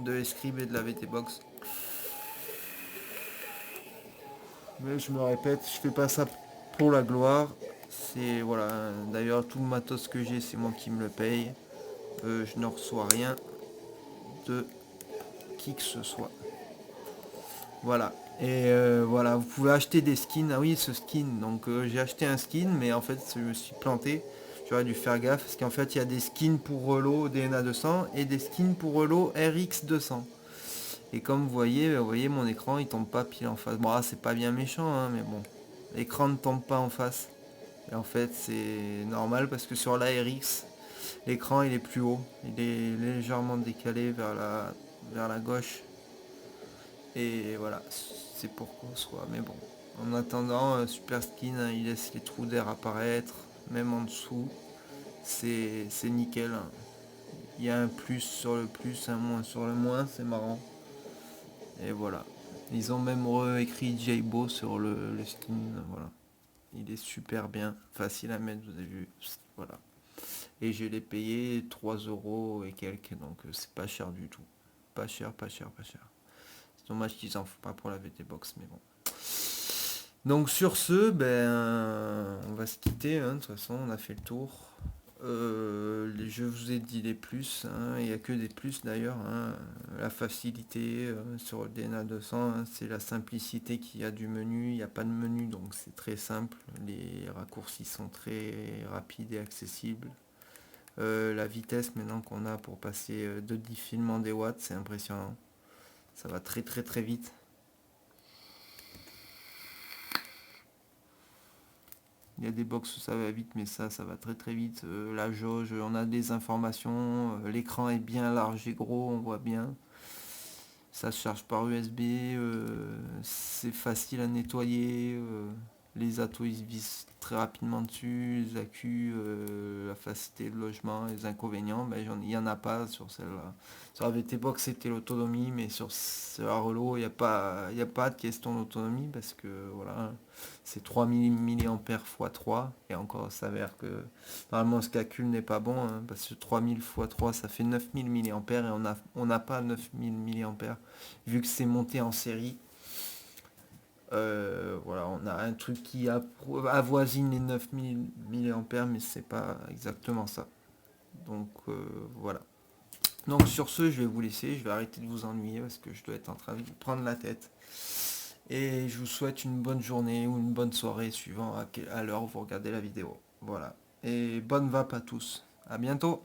l'escribe et de la VT Box. Mais je me répète, je fais pas ça pour la gloire. C'est voilà. D'ailleurs tout le matos que j'ai c'est moi qui me le paye. Je ne reçois rien de qui que ce soit. Voilà. Et voilà, vous pouvez acheter des skins. Ah oui, ce skin. Donc j'ai acheté un skin, mais en fait je me suis planté. J'aurais dû faire gaffe parce qu'en fait il y a des skins pour Relo DNA 200 et des skins pour Relo RX 200. Et comme vous voyez mon écran il tombe pas pile en face. Bon, c'est pas bien méchant, hein, mais bon, l'écran ne tombe pas en face. Et en fait c'est normal parce que sur la RX, l'écran il est plus haut, il est légèrement décalé vers la gauche. Et voilà, c'est pourquoi soit. Mais bon, en attendant, Super Skin, hein, il laisse les trous d'air apparaître, même en dessous. C'est nickel. Hein. Il y a un plus sur le plus, un moins sur le moins, c'est marrant. Et voilà. Ils ont même réécrit J-Bo sur le skin. Voilà. Il est super bien, facile à mettre, vous avez vu. Voilà. Et je l'ai payé 3 euros et quelques, donc c'est pas cher du tout. Pas cher, pas cher, pas cher. C'est dommage qu'ils en font pas pour la VT Box, mais bon. Donc sur ce, ben on va se quitter, hein. De toute façon on a fait le tour. Je vous ai dit les plus, hein. Il n'y a que des plus d'ailleurs, hein. La facilité sur le DNA 200, hein, c'est la simplicité qu'il y a du menu, il n'y a pas de menu donc c'est très simple, les raccourcis sont très rapides et accessibles. La vitesse maintenant qu'on a pour passer de 10 films en des watts, c'est impressionnant. Ça va très très très vite. Il y a des box où ça va vite, mais ça va très très vite. La jauge, on a des informations. L'écran est bien large et gros, on voit bien. Ça se charge par USB. C'est facile à nettoyer. Les atos ils visent très rapidement dessus, les accus, la facilité de logement, les inconvénients, ben, il n'y en a pas sur celle-là. Sur la VT-Box c'était l'autonomie, mais sur la Relo il y a pas de question d'autonomie parce que voilà, c'est 3000 mAh x 3 et encore ça s'avère que normalement ce calcul n'est pas bon hein, parce que 3000 x 3 ça fait 9000 mAh et on n'a pas 9000 mAh vu que c'est monté en série. Voilà, on a un truc qui avoisine les 9000 mAh, mais c'est pas exactement ça. Donc voilà. Donc sur ce, je vais vous laisser, je vais arrêter de vous ennuyer parce que je dois être en train de vous prendre la tête. Et je vous souhaite une bonne journée ou une bonne soirée suivant à l'heure où vous regardez la vidéo. Voilà. Et bonne vape à tous. À bientôt.